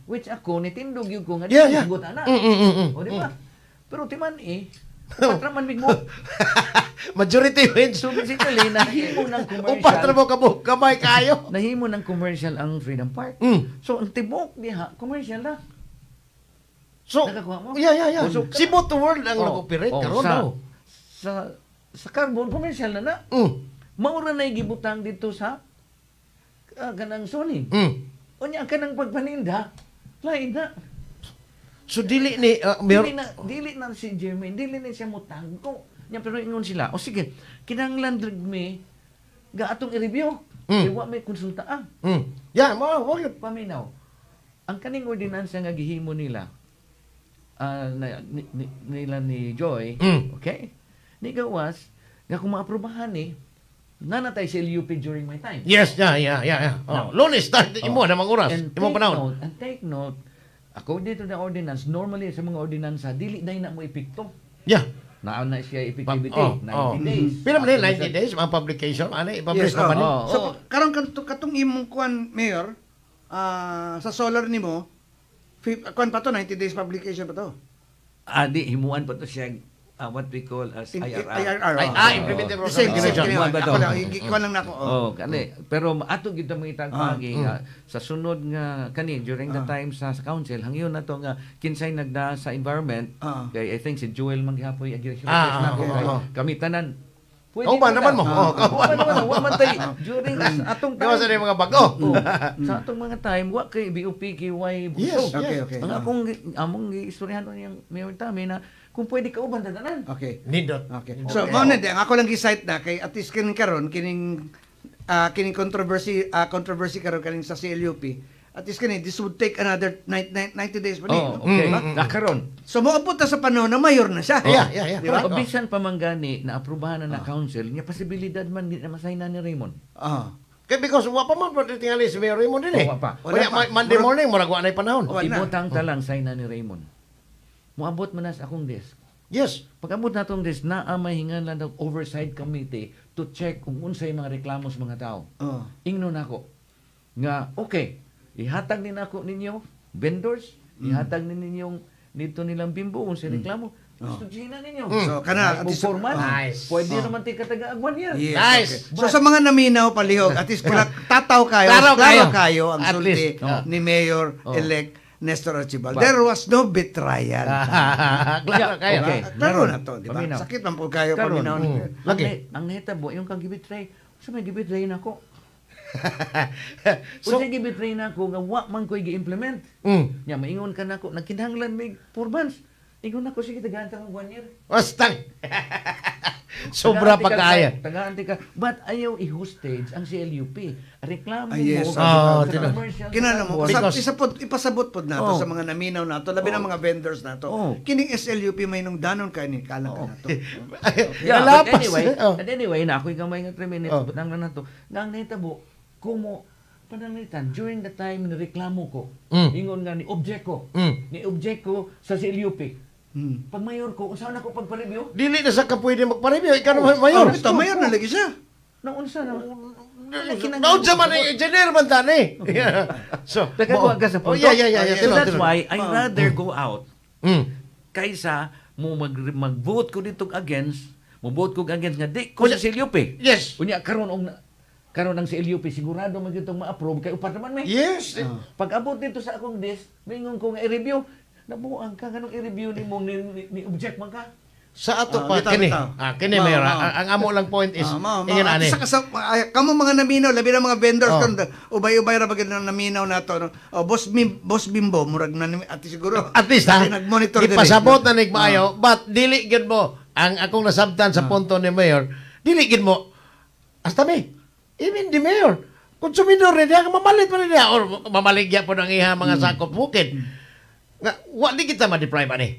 Which ako nitindog yun ko nga Yeah, yeah. sagot ana. O di ba? Pero timan Patraman big mo. Majority wins. So basically, nahimo ng Upat na commercial. mo kamay kayo. Nahimo ng commercial ang Freedom Park. Mm. So ang tibok diha, commercial na. So, Nakakuha mo? yeah. Oh, so- Si Boto World ang Oh, nag-operate oh, karon daw. sa carbon commercial na. Maura na gibutang dito sa kanang Sony. Unya kanang pagpaninda, lain na. So dili ni Dili na si Jermaine, dili na siya mutang ko. Nya pero ingon sila, o sige, kinahanglan drug me ga atong i-review. Kay wa may konsulta Yeah, mo paminaw. Ang kaning ordinansa nga gihimo nila nila ni Joy, okay? Ni gawas nga kung maaprubahan ni nanatay sa LUP during my time. Yes, yeah. Oh, Lunes start imo na mga oras. Imo panahon. And take note, according to the ordinance, normally sa mga ordinansa, dili na mo epekto. Yeah. Naan na siya effectivity, 90 days. Pila man 90 days ang publication, ano i-publish Yes, pa man. So, karon katong imong kuan, Mayor, sa solar nimo, kuan pa to, 90 days publication pa to. Di, himuan pa to siya, what we call as IRR. IRR. Implemented Same, regulation. Himuan ba to? Ako lang, ikuan lang nako. Kani. Pero ato gid mo itag pagi sa sunod nga kani during the time sa council hangyon na to nga kinsay nagda sa environment kay I think si Joel Manghapoy agi kami tanan. Kauban naman mo. Kauban naman. Wa man tay during atong Gawa sa mga bago. Sa atong mga time wa kay BOP KY Yes, okay. Ang among giistoryahan yung Mayor Tami na kung pwede kauban tatanan. Okay. Nindot. Okay. So, mao na din ako lang gi-cite na kay at least karon kining controversy karon kaning sa CLUP. At least this would take another 90 days pa din. Okay. Karon. So moabot na sa panahon na mayor na siya. Yeah. Di ba? Pero bisan pa man gani na aprubahan na council, niya posibilidad man di na masayna ni Raymond. Kaya because wa pa man pwede tingali si Mayor Raymond din eh. Wa pa. Monday morning murag wa na panahon. Ibutang ta lang sayna ni Raymond. Moabot man na sa akong desk. Yes. Pag-abot na itong desk, naa may hingan lang ng oversight committee to check kung unsay mga reklamo sa mga tao. Ingnon ako nga okay, ihatag din ako ninyo vendors, ihatag din ninyong dito nilang Bimbo unsay reklamo. Studyohin ninyo. So kana at least format. Nice. Pwede naman ti kataga-agwan yan. Yes, Nice. okay. So sa mga naminaw palihog, at least tataw kayo, Klaro kayo ang At sulti least. ni Mayor-elect Nestor Archibald. There was no betrayal. Klaro kayo. Okay. Klaro na to, di ba? Paminaw. Sakit man po kayo Karon, paminaw. Lagi. ang nahitabo, yung kang gibitray, sa may gibitray na ako. So, Kung gibitray na ako, nga wa man ko'y gi-implement. Nya, maingon ka na ako, nagkinahanglan may 4 months. Ingon ako, sige, tagaan ka ng 1 year. Bastang. Sobra pa kaya. Tagaan ka. But ayaw i-hostage ang CLUP. Reklamo Yes. mo. Commercial. Kinala mo, Because- ipasabot po nato sa mga naminaw nato, labi ng mga vendors nato. Kining SLUP may nung danon kayo ni kalang ka nato. Yeah, Nalapas. but anyway, na ako'y gamay nga 3 minutes, but ang na to, nga ang nahitabo, kumo, pananglitan, during the time ni reklamo ko, ingon nga ni object ko, sa CLUP, pag mayor ko, saan ako pagpa-review? Dili na sa ka pwede magpa-review. Ikaw naman, Mayor. Ito, mayor na lagi siya. Naunsa na. Naon sa man engineer man tani. So, Nagkagawa ka sa punto. Yeah. So that's Tino. why I rather go out kaysa mo mag-vote ko dito against, mo-vote ko against nga di ko sa CLUP. Yes. Unya karon ng CLUP sigurado man gitong ma-approve kay upat naman may. Yes. Pag abot dito sa akong desk, mingon ko nga i-review. Nabuang ka ganong i-review nimo ni object man ka. Sa ato pa bitaw, kini. bitaw. Kini Mayor. Ang amo lang point is ingin ani. Kamo mga naminaw, labi ng mga vendors kon ubay-ubay ra bagid na naminaw nato. Boss Bimbo murag na ati siguro. At least ha. Nag-monitor din. Ipasabot na nigmaayo, but dili gid mo ang akong nasabtan sa punto ni Mayor. Dili gid mo hasta me. Even the Mayor. Konsumidor rin niya, mamalit pa rin niya. Or mamaligya po ng iha mga sakop bukid. Nga, wali kita ma-deprive ani.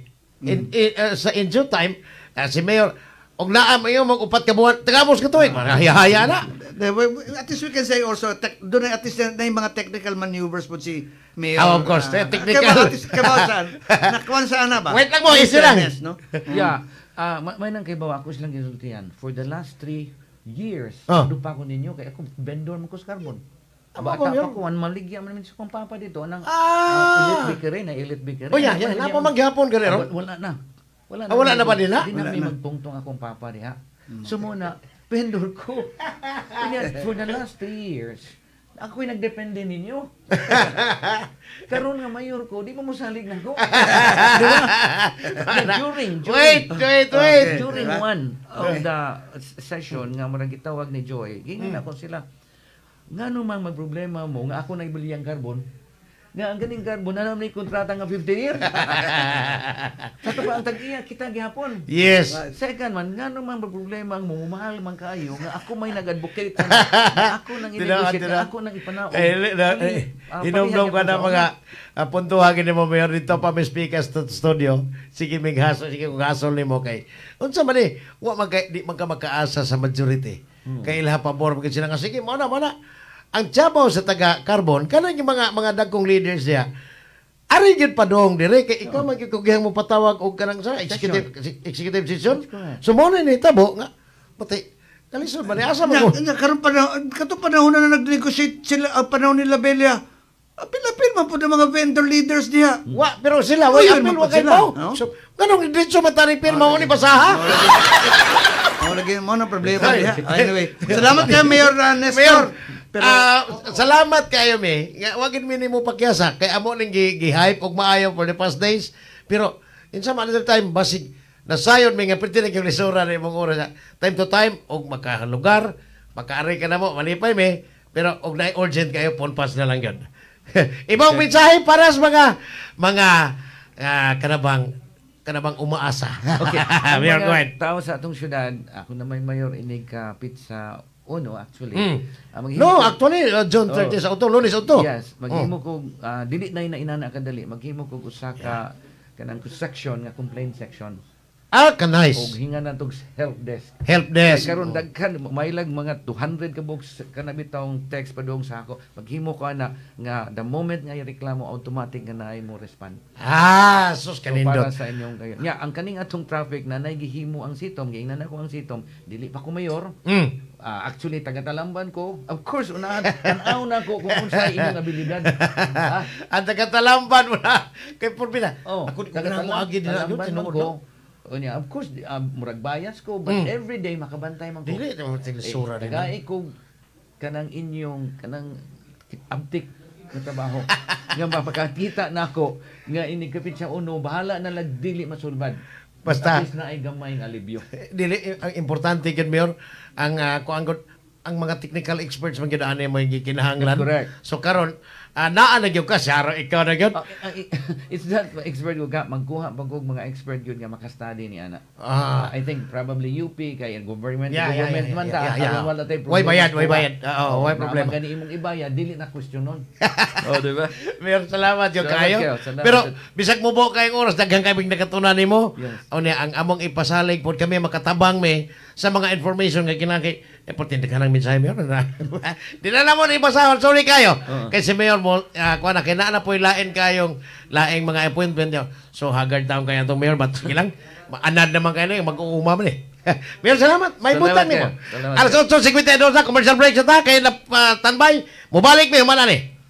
Sa in due time, si Mayor, og naa mayo mag-upat ka buwan, tagamos ka tuwing, haya na. At least we can say also, doon at least na yung mga technical maneuvers po si Mayor. Of course, technical. Nakuan saan na ba? Wait lang mo, isa lang. No? Yeah. May nang kay bawa ko silang gisultihan. For the last 3 years, dupa ko ninyo kay ako vendor mo ko sa carbon. Bata pa ko, maligya man sa kong papa dito ng elite bakery na elite bakery. Oh yeah, napamaghapon ka rin. Wala na. Wala na ba nila? Di na Wala may na. magtungtong akong papa diha. So muna, vendor ko. Kanya, for the last 3 years, ako'y nagdepende ninyo. Karon nga mayor ko, di mo salig na ko. Di ba? During, Wait. during one of the session nga marang gitawag ni Joy, gingin ako sila, nga mang magproblema mo, nga ako naibili ang carbon, nga ang ganing carbon, alam na yung kontrata nga 15 years. Sa ito pa ang tag-iya, kita gihapon. Yes. Second man, nga mang magproblema ang mumahal man kayo, nga ako may nag-advocate, nga ako nang i-negotiate, nga ako nang ipanaog. Inom-nom ka na mga puntuhagin ni mo mayor dito pa may speakers sa studio. Sige mig hasol, sige kung hasol ni mo kay. Unsa man ni, di man ka makaasa sa majority. Kay ilha pabor mo sila nga sige mo na. Ang tiyabaw sa taga-carbon, kanang yung mga dagkong leaders niya, ari gyud pa dong dire kay ikaw magkikugihang mo patawag og kanang sa executive session. So mo na ni tabo nga pati kalisod ba ni asa mo? Karon panahon na nag-negotiate sila panahon ni Labella. Apil-apil man po ng mga vendor leaders diha. Wa pero sila wa Yun, apil wa kay sila, mo. no? So ganong diretso matari pirma mo ni basaha. Lagi mo na problema diha. Anyway, salamat kay Mayor Nestor. Mayor, Pero salamat kayo me. Wagin mi nimo pakyasa kay amo ning gi-hype og maayo for the past days. Pero in some other time basig nasayon mi nga pwede na yung lisura na imong oras. Time to time og makalugar, makaari ka na mo malipay me. Pero og na urgent kayo ponpas na lang yun. Ibang mensahe para sa mga kanabang umaasa. Okay. Ang Mayor, go ahead. mga tao sa atong syudad, ako na may mayor inig ka pizza uno actually. No, actually, June 30 sa auto, Lunes auto. Yes, maghimo ko dili na inana kadali, maghimo ko usa ka kanang section nga complaint section. Nice. Og hinga na tog help desk. Help Kay desk. karon daghan mailag mga 200 ka books kana bitawng text pa dong sa ako. Maghimo ko na nga the moment nga reklamo automatic nga naay mo respond. Sus So, kanindot. para sa inyong kayo. Nya, ang kaning atong traffic na naigihimo ang sitom, giingnan ako ang sitom, dili pa ko mayor. Actually taga-Talamban ko. Of course, unahan tanaw na ko kung unsa inyong abilidad. Ang taga-Talamban mo na. Kay Purbina. Oh, Ako na mo agi din na yun. Talamban man Sinuod ko. na. Unya, of course, murag bias ko, but every day makabantay man ko. Dili, naman tilisura rin. Tagay ko kanang inyong, kanang abtik na trabaho. Nga mapakakita na ako, nga inikapit siya uno, bahala na lang dili masulbad. Basta. At least na ay gamay ng alibyo. Dili, ang importante kid Mayor, ang mga technical experts man gyud ani mo yung kinahanglan. Correct. So karon naa na gyud ka saro ikaw na gyud. It's that expert ko ka magkuha pag og mga expert gyud nga maka-study ni ana. I think probably UP kay government man ta wala tay problema. Way bayad. Oo, way problema. Gani imong ibayad dili na questionon. Di ba? Mayor, salamat yung Salamat kayo. kayo, salamat. Pero bisag mo bo kayong oras daghang kaming nakatunan nimo. Yes. O niya ang among ipasalig pod kami makatabang me sa mga information nga kinakay importante ka ng mensahe Mayor. Di na mo ni ibasahon. Sorry kayo. Kay si Mayor mo kuha na kina na po lain kayong laing mga appointment niyo. So haggard taon kayo itong Mayor but sige lang. Anad naman kayo na mag-uuma man eh. Mayor, salamat. May Salamat butang nimo. kayo. Salamat Alas 8:52 sa commercial break sa ta kay na standby. Mubalik mi humana ni.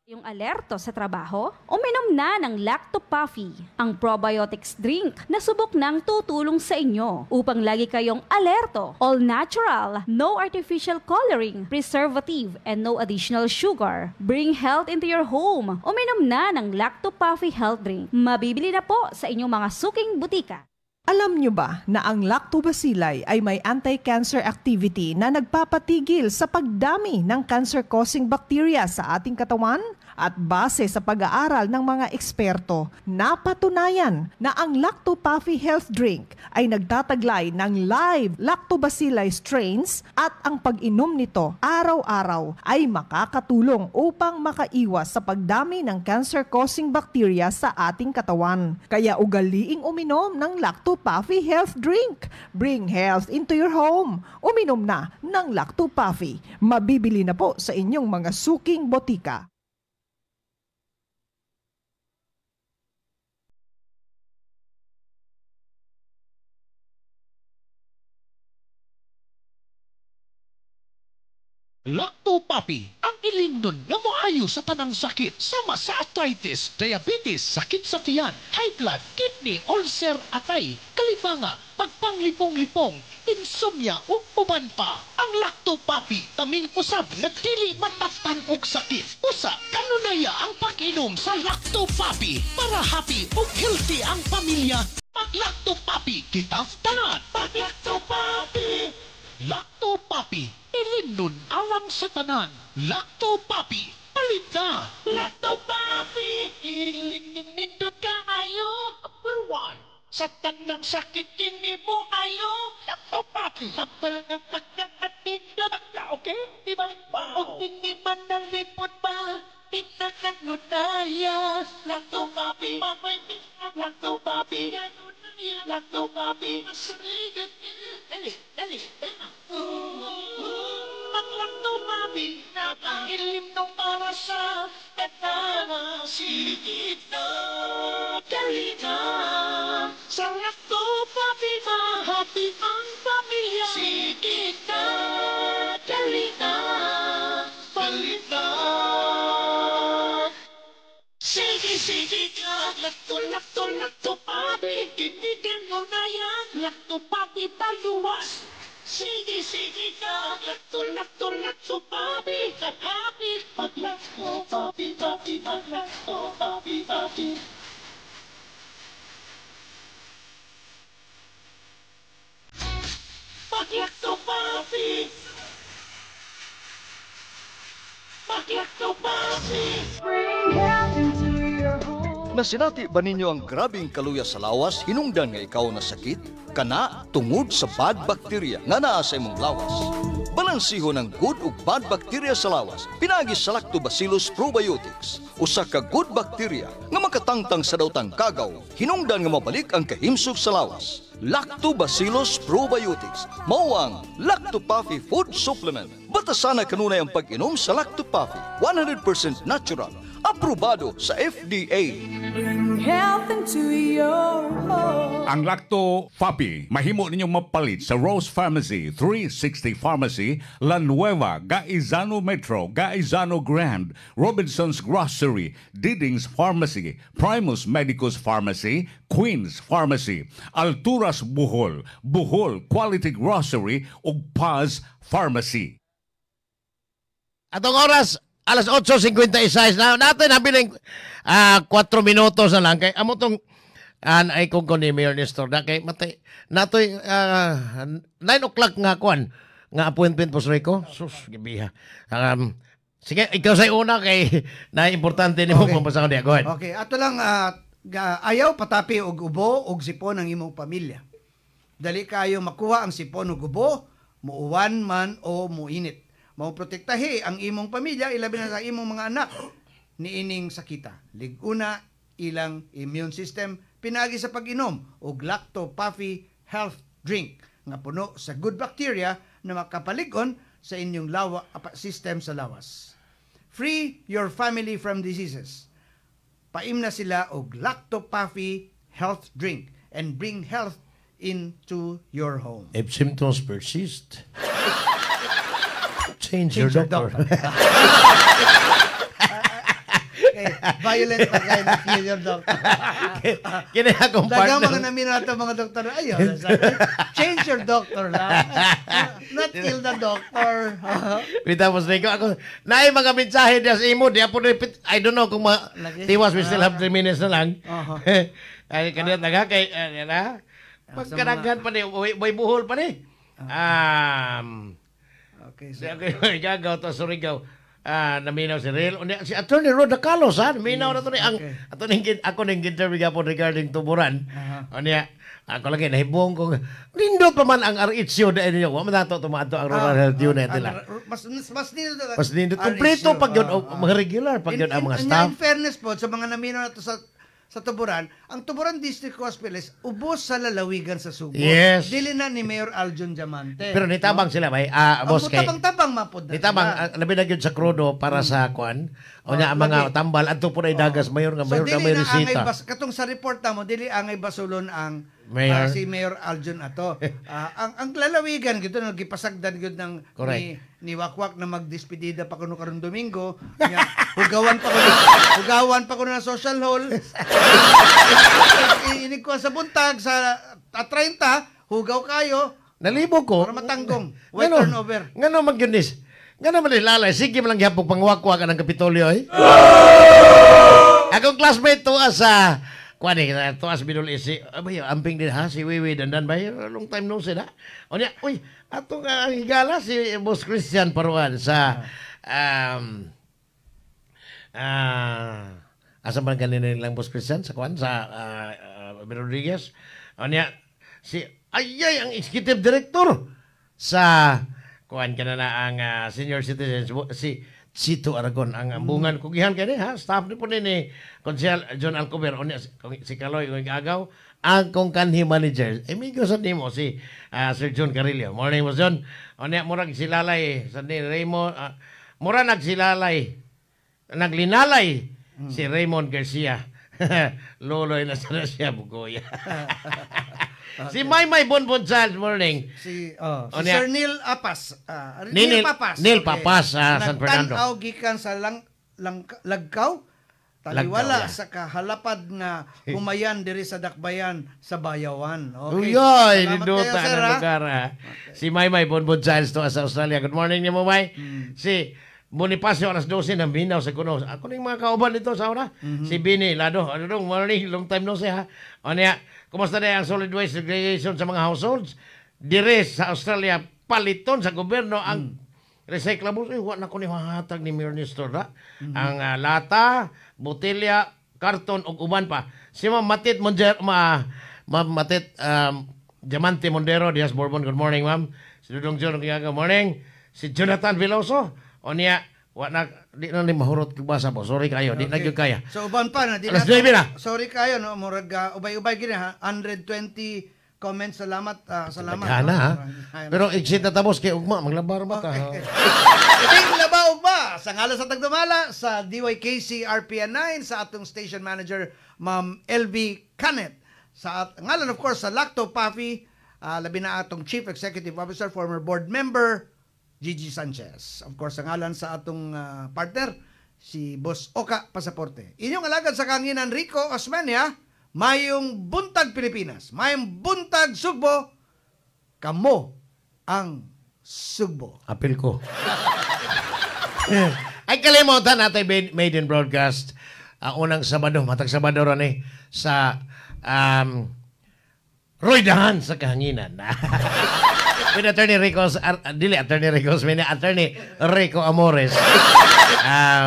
Yung alerto sa trabaho, uminom na ng Lactopuffy, ang probiotics drink na subok nang tutulong sa inyo upang lagi kayong alerto. All natural, no artificial coloring, preservative, and no additional sugar. Bring health into your home. Uminom na ng Lactopuffy Health Drink. Mabibili na po sa inyong mga suking butika. Alam nyo ba na ang lactobacilli ay may anti-cancer activity na nagpapatigil sa pagdami ng cancer-causing bacteria sa ating katawan? At base sa pag-aaral ng mga eksperto, napatunayan na ang Lactopuffy Health Drink ay nagtataglay ng live lactobacilli strains at ang pag-inom nito araw-araw ay makakatulong upang makaiwas sa pagdami ng cancer-causing bacteria sa ating katawan. Kaya ugaliing uminom ng Lactopuffy Health Drink. Bring health into your home. Uminom na ng Lactopuffy. Mabibili na po sa inyong mga suking botika. Lactopuffy, ang Ilindon nga moayo sa tanang sakit sama sa arthritis, diabetes, sakit sa tiyan, high blood, kidney, ulcer, atay, kalibanga, pagpanglipong-lipong, insomnia o uban pa. Ang Lacto-Papi taming usab na dili mataktan og sakit. Usa, kanunaya ang pag-inom sa Lacto-Papi para happy o healthy ang pamilya. Pag Lacto-Papi, kita tanan. Pag Lacto-Papi, Lacto-Papi, ilindon alang sa tanan. Lacto-Papi, palit na. Lacto-Papi, ilindon ka ayo. Number 1, sa tanang sakit hindi mo ayo. Lacto-Papi, kapal ng pagkakatindot ka, okay? Diba? O hindi man nalipot pa, pinakagunaya. Lacto-Papi, Lacto-Papi, Lacto-Papi, dali, dali. Ang Lacto-Papi, napailim nung para sa katana. Sigit na, dali na. Sa Lacto-Papi, mahappy ang pamilya. Sigit na, dali na. Balik na. Sige ka, Lacto-Papi, kinigan mo na yan. Lacto-Papi, paluwas. Sige ka, Lacto-Papi, happy. Pag Lacto-Papi, pag Lacto-Papi. Pag Lacto-Papi. Pag Lacto-Papi. Nasinati ba ninyo ang grabing kaluya sa lawas hinungdan nga ikaw na sakit? Kana tungod sa bad bacteria nga naa sa imong lawas. Balansiho ng good ug bad bacteria sa lawas pinagi sa Lactobacillus probiotics. Usa ka good bacteria nga makatangtang sa dawtang kagaw hinungdan nga mabalik ang kahimsog sa lawas. Lactobacillus probiotics mao ang Lacto-Papi food supplement. Batasan na kanunay ang pag-inom sa Lacto-Papi, 100% natural, aprobado sa FDA. Bring health into your home. Ang Lacto-Papi mahimo ninyong mapalit sa Rose Pharmacy, 360 Pharmacy, La Nueva, Gaizano Metro, Gaizano Grand, Robinson's Grocery, Diding's Pharmacy, Primus Medicus Pharmacy, Queen's Pharmacy, Alturas Bohol, Bohol Quality Grocery ug Paz Pharmacy. Atong oras, alas 8:56 na natin habiling 4 minutos na lang kay amo tong ay kung ni Mayor Nestor na kay matay natoy 9 o'clock nga kwan nga appointment po Rico. Sus gibiha. Sige, ikaw say una kay na importante nimo Okay. pagpasakon diya. Go ahead. Okay, ato lang ayaw patapi og ubo og sipon ang imong pamilya. Dali kayo makuha ang sipon ug ubo, muuwan man o muinit. Mauprotektahi ang imong pamilya ilabi na sa imong mga anak niining sakita. Liguna ilang immune system pinagi sa pag-inom og Lacto-Papi health drink nga puno sa good bacteria na makapaligon sa inyong system sa lawas. Free your family from diseases. Paim na sila og Lacto-Papi health drink and bring health into your home. If symptoms persist, change your doctor. Okay, violent na kayo na your doctor. Kini akong Dagang mga partner. naminato mga doktor, ayaw. Change your doctor lang. Not kill the doctor. Tapos Rico, ako, naay mga mensahe diya sa imo, diya po repeat, I don't know kung tiwas, we still have 3 minutes na lang. Ay, kanina taga, kay, na, pagkaraghan pa ni, may buhol pa ni. Okay, So, okay, gagaw to sa Rico. Naminaw si Real. Si Attorney Roda Carlos, ha? Naminaw na to ni, ako nang interview po regarding tuburan. O niya, ako lagi, nahibong ko. Lindot pa man ang RHU dahil ninyo. Wala matato tumato ang Rural Health Unit nila. Mas nindot. Mas nindot. Kompleto pag yun, mga regular, pag yun ang mga staff. In fairness po, sa mga naminaw na to sa Tuburan, ang Tuburan District Hospital is ubos sa lalawigan sa Subo. Yes. Dili na ni Mayor Aljon Diamante. Pero nitabang sila, may boss kay. Tabang-tabang mapod na. Nitabang, labi na yun sa krudo para sa kwan. O niya, ang mga tambal, at po na idagas, mayor nga, mayor na may resita. Katong sa report na mo, dili angay basulon ang Mayor. Si Mayor Aljon ato. Ang lalawigan gito nagipasagdan gyud ng Correct. ni Wakwak na magdespedida pa kuno karon Domingo. Nya, hugawan pa kuno na social hall. Inig ko sa buntag sa 30 hugaw kayo Nalibo ko. para matanggong. White turnover. Ngano magyunis? Ngano man ilalay? Sige man lang yapog pangwakwak ng Kapitolyo eh. Akong classmate to sa kuani to as Bidol Isi. Abay amping din ha si Wiwi Dandan bay long time no see na. Onya, uy, atong higala si Boss Christian Paruan sa asa man kanina nilang Boss Christian sa kuan sa Rodriguez. Onya, si ayay ang executive director sa kuan kana na ang senior citizens si Sito Aragon ang bungan kugihan kani ha staff ni po ni Konsehal John Alcover onya si Kaloy ng agaw ang kong kanhi manager amigo sa nimo si Sir John Carillo. Morning mo John. Onya murag silalay sa ni Raymond mura nagsilalay naglinalay si Raymond Garcia. Loloy na sana siya bugoy. Si Maymay Bonbon Child, morning. Si Onya. Sir Neil Apas. Neil Papas. Neil Papas, San Fernando. Nagtanaw gikan sa Lagkaw. Taliwala Lagkaw, sa kahalapad nga humayan diri sa Dakbayan sa Bayawan. Okay. Uyoy, Salamat niduta kayo, sir, ng ha? lugar. Si Maymay Bonbon Child to sa Australia. Good morning niya, Maymay. Si Bonifacio alas 12 ng Binaw sa Kuno. Ako na yung mga kauban dito sa una. Si Bini Lado. Ano dong, morning, long time no siya. O niya, kumusta na ang solid waste segregation sa mga households? Dire sa Australia, paliton sa gobyerno ang recyclables. Uy, wala ko ni mahatag ni Mayor Nestor na. Ang lata, botelya, karton, ug uban pa. Si Ma'am Matit Matit Diamante Mondero, Diaz Bourbon, good morning, ma'am. Si Dudong John, good morning. Si Jonathan Veloso, o niya, di na ni mahurot basa po. Sorry kayo, di na gyud kaya. So uban pa na di Alas 9 na. Sorry kayo no, murag ubay-ubay gini ha. 120 comments. Salamat. Gana ha. Pero exit na tapos kay ugma maglabar ba ka? Iting labaw ba sa ngalan sa Tagdamala sa DYKC RPN 9 sa atong station manager Ma'am LV Canet. Sa ngalan of course sa Lacto Pafi, labi na atong Chief Executive Officer, former board member Gigi Sanchez. Of course, ang ngalan sa atong partner, si Boss Oka Pasaporte. Inyong alagad sa kanginan Rico Osmeña, mayong buntag Pilipinas, mayong buntag Sugbo, kamo ang Sugbo. Apil ko. Ay kalimutan natin Made in Broadcast. Unang Sabado, matag Sabado ron sa Roy Dahan sa Kahanginan. With Attorney Rico, Attorney Rico Amores.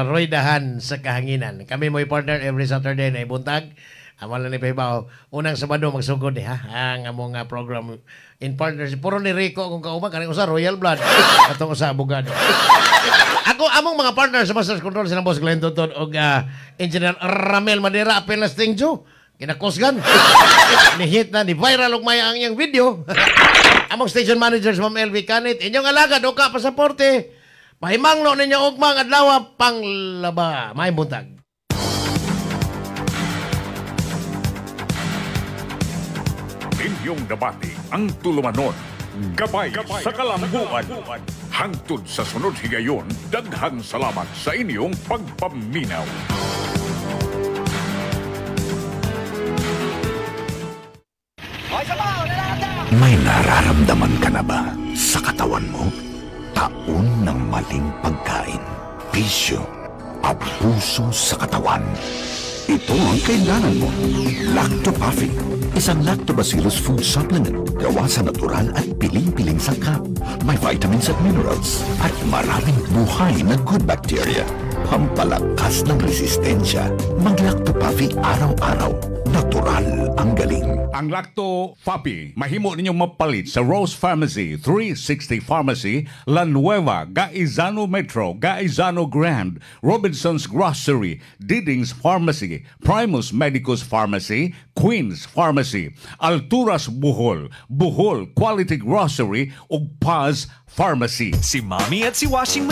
Roy Dahan sa Kahanginan. Kami mo'y partner every Saturday na ibuntag. Amala ni Paibaw. Unang Sabado magsugod ang among program in partnership. Puro ni Rico kung kauman. Kaning usa Royal Blood. Atong usa abogado. Ako among mga partner sa Master's Control sa Boss Glenn Tuton o Engineer Ramel Madera Apelas Tingjo. Kinakosgan. Ni-hit na, ni-viral og maya ang iyang video. Among station managers, Ma'am LV Canet, inyong alagad, Oka Pasaporte, mahimangno ninyo og mga adlaw panglaba. May buntag. Inyong debate ang tulumanon. Gabay sa kalambuan. Hangtod sa sunod higayon, daghang salamat sa inyong pagpaminaw. May nararamdaman ka na ba sa katawan mo? Taon ng maling pagkain, bisyo, abuso sa katawan. Ito ang kailangan mo. Lactopaffi, isang lactobacillus food supplement gawa sa natural at piling-piling sangkap. May vitamins at minerals at maraming buhay na good bacteria. Pampalakas ng resistensya. Mag-Lactopaffi araw-araw. Natural ang galing. Ang Lacto Papi, mahimo ninyong mapalit sa Rose Pharmacy, 360 Pharmacy, La Nueva, Gaizano Metro, Gaizano Grand, Robinson's Grocery, Diding's Pharmacy, Primus Medicus Pharmacy, Queen's Pharmacy, Alturas Bohol, Bohol Quality Grocery, ug Paz Pharmacy. Si Mommy at si Washing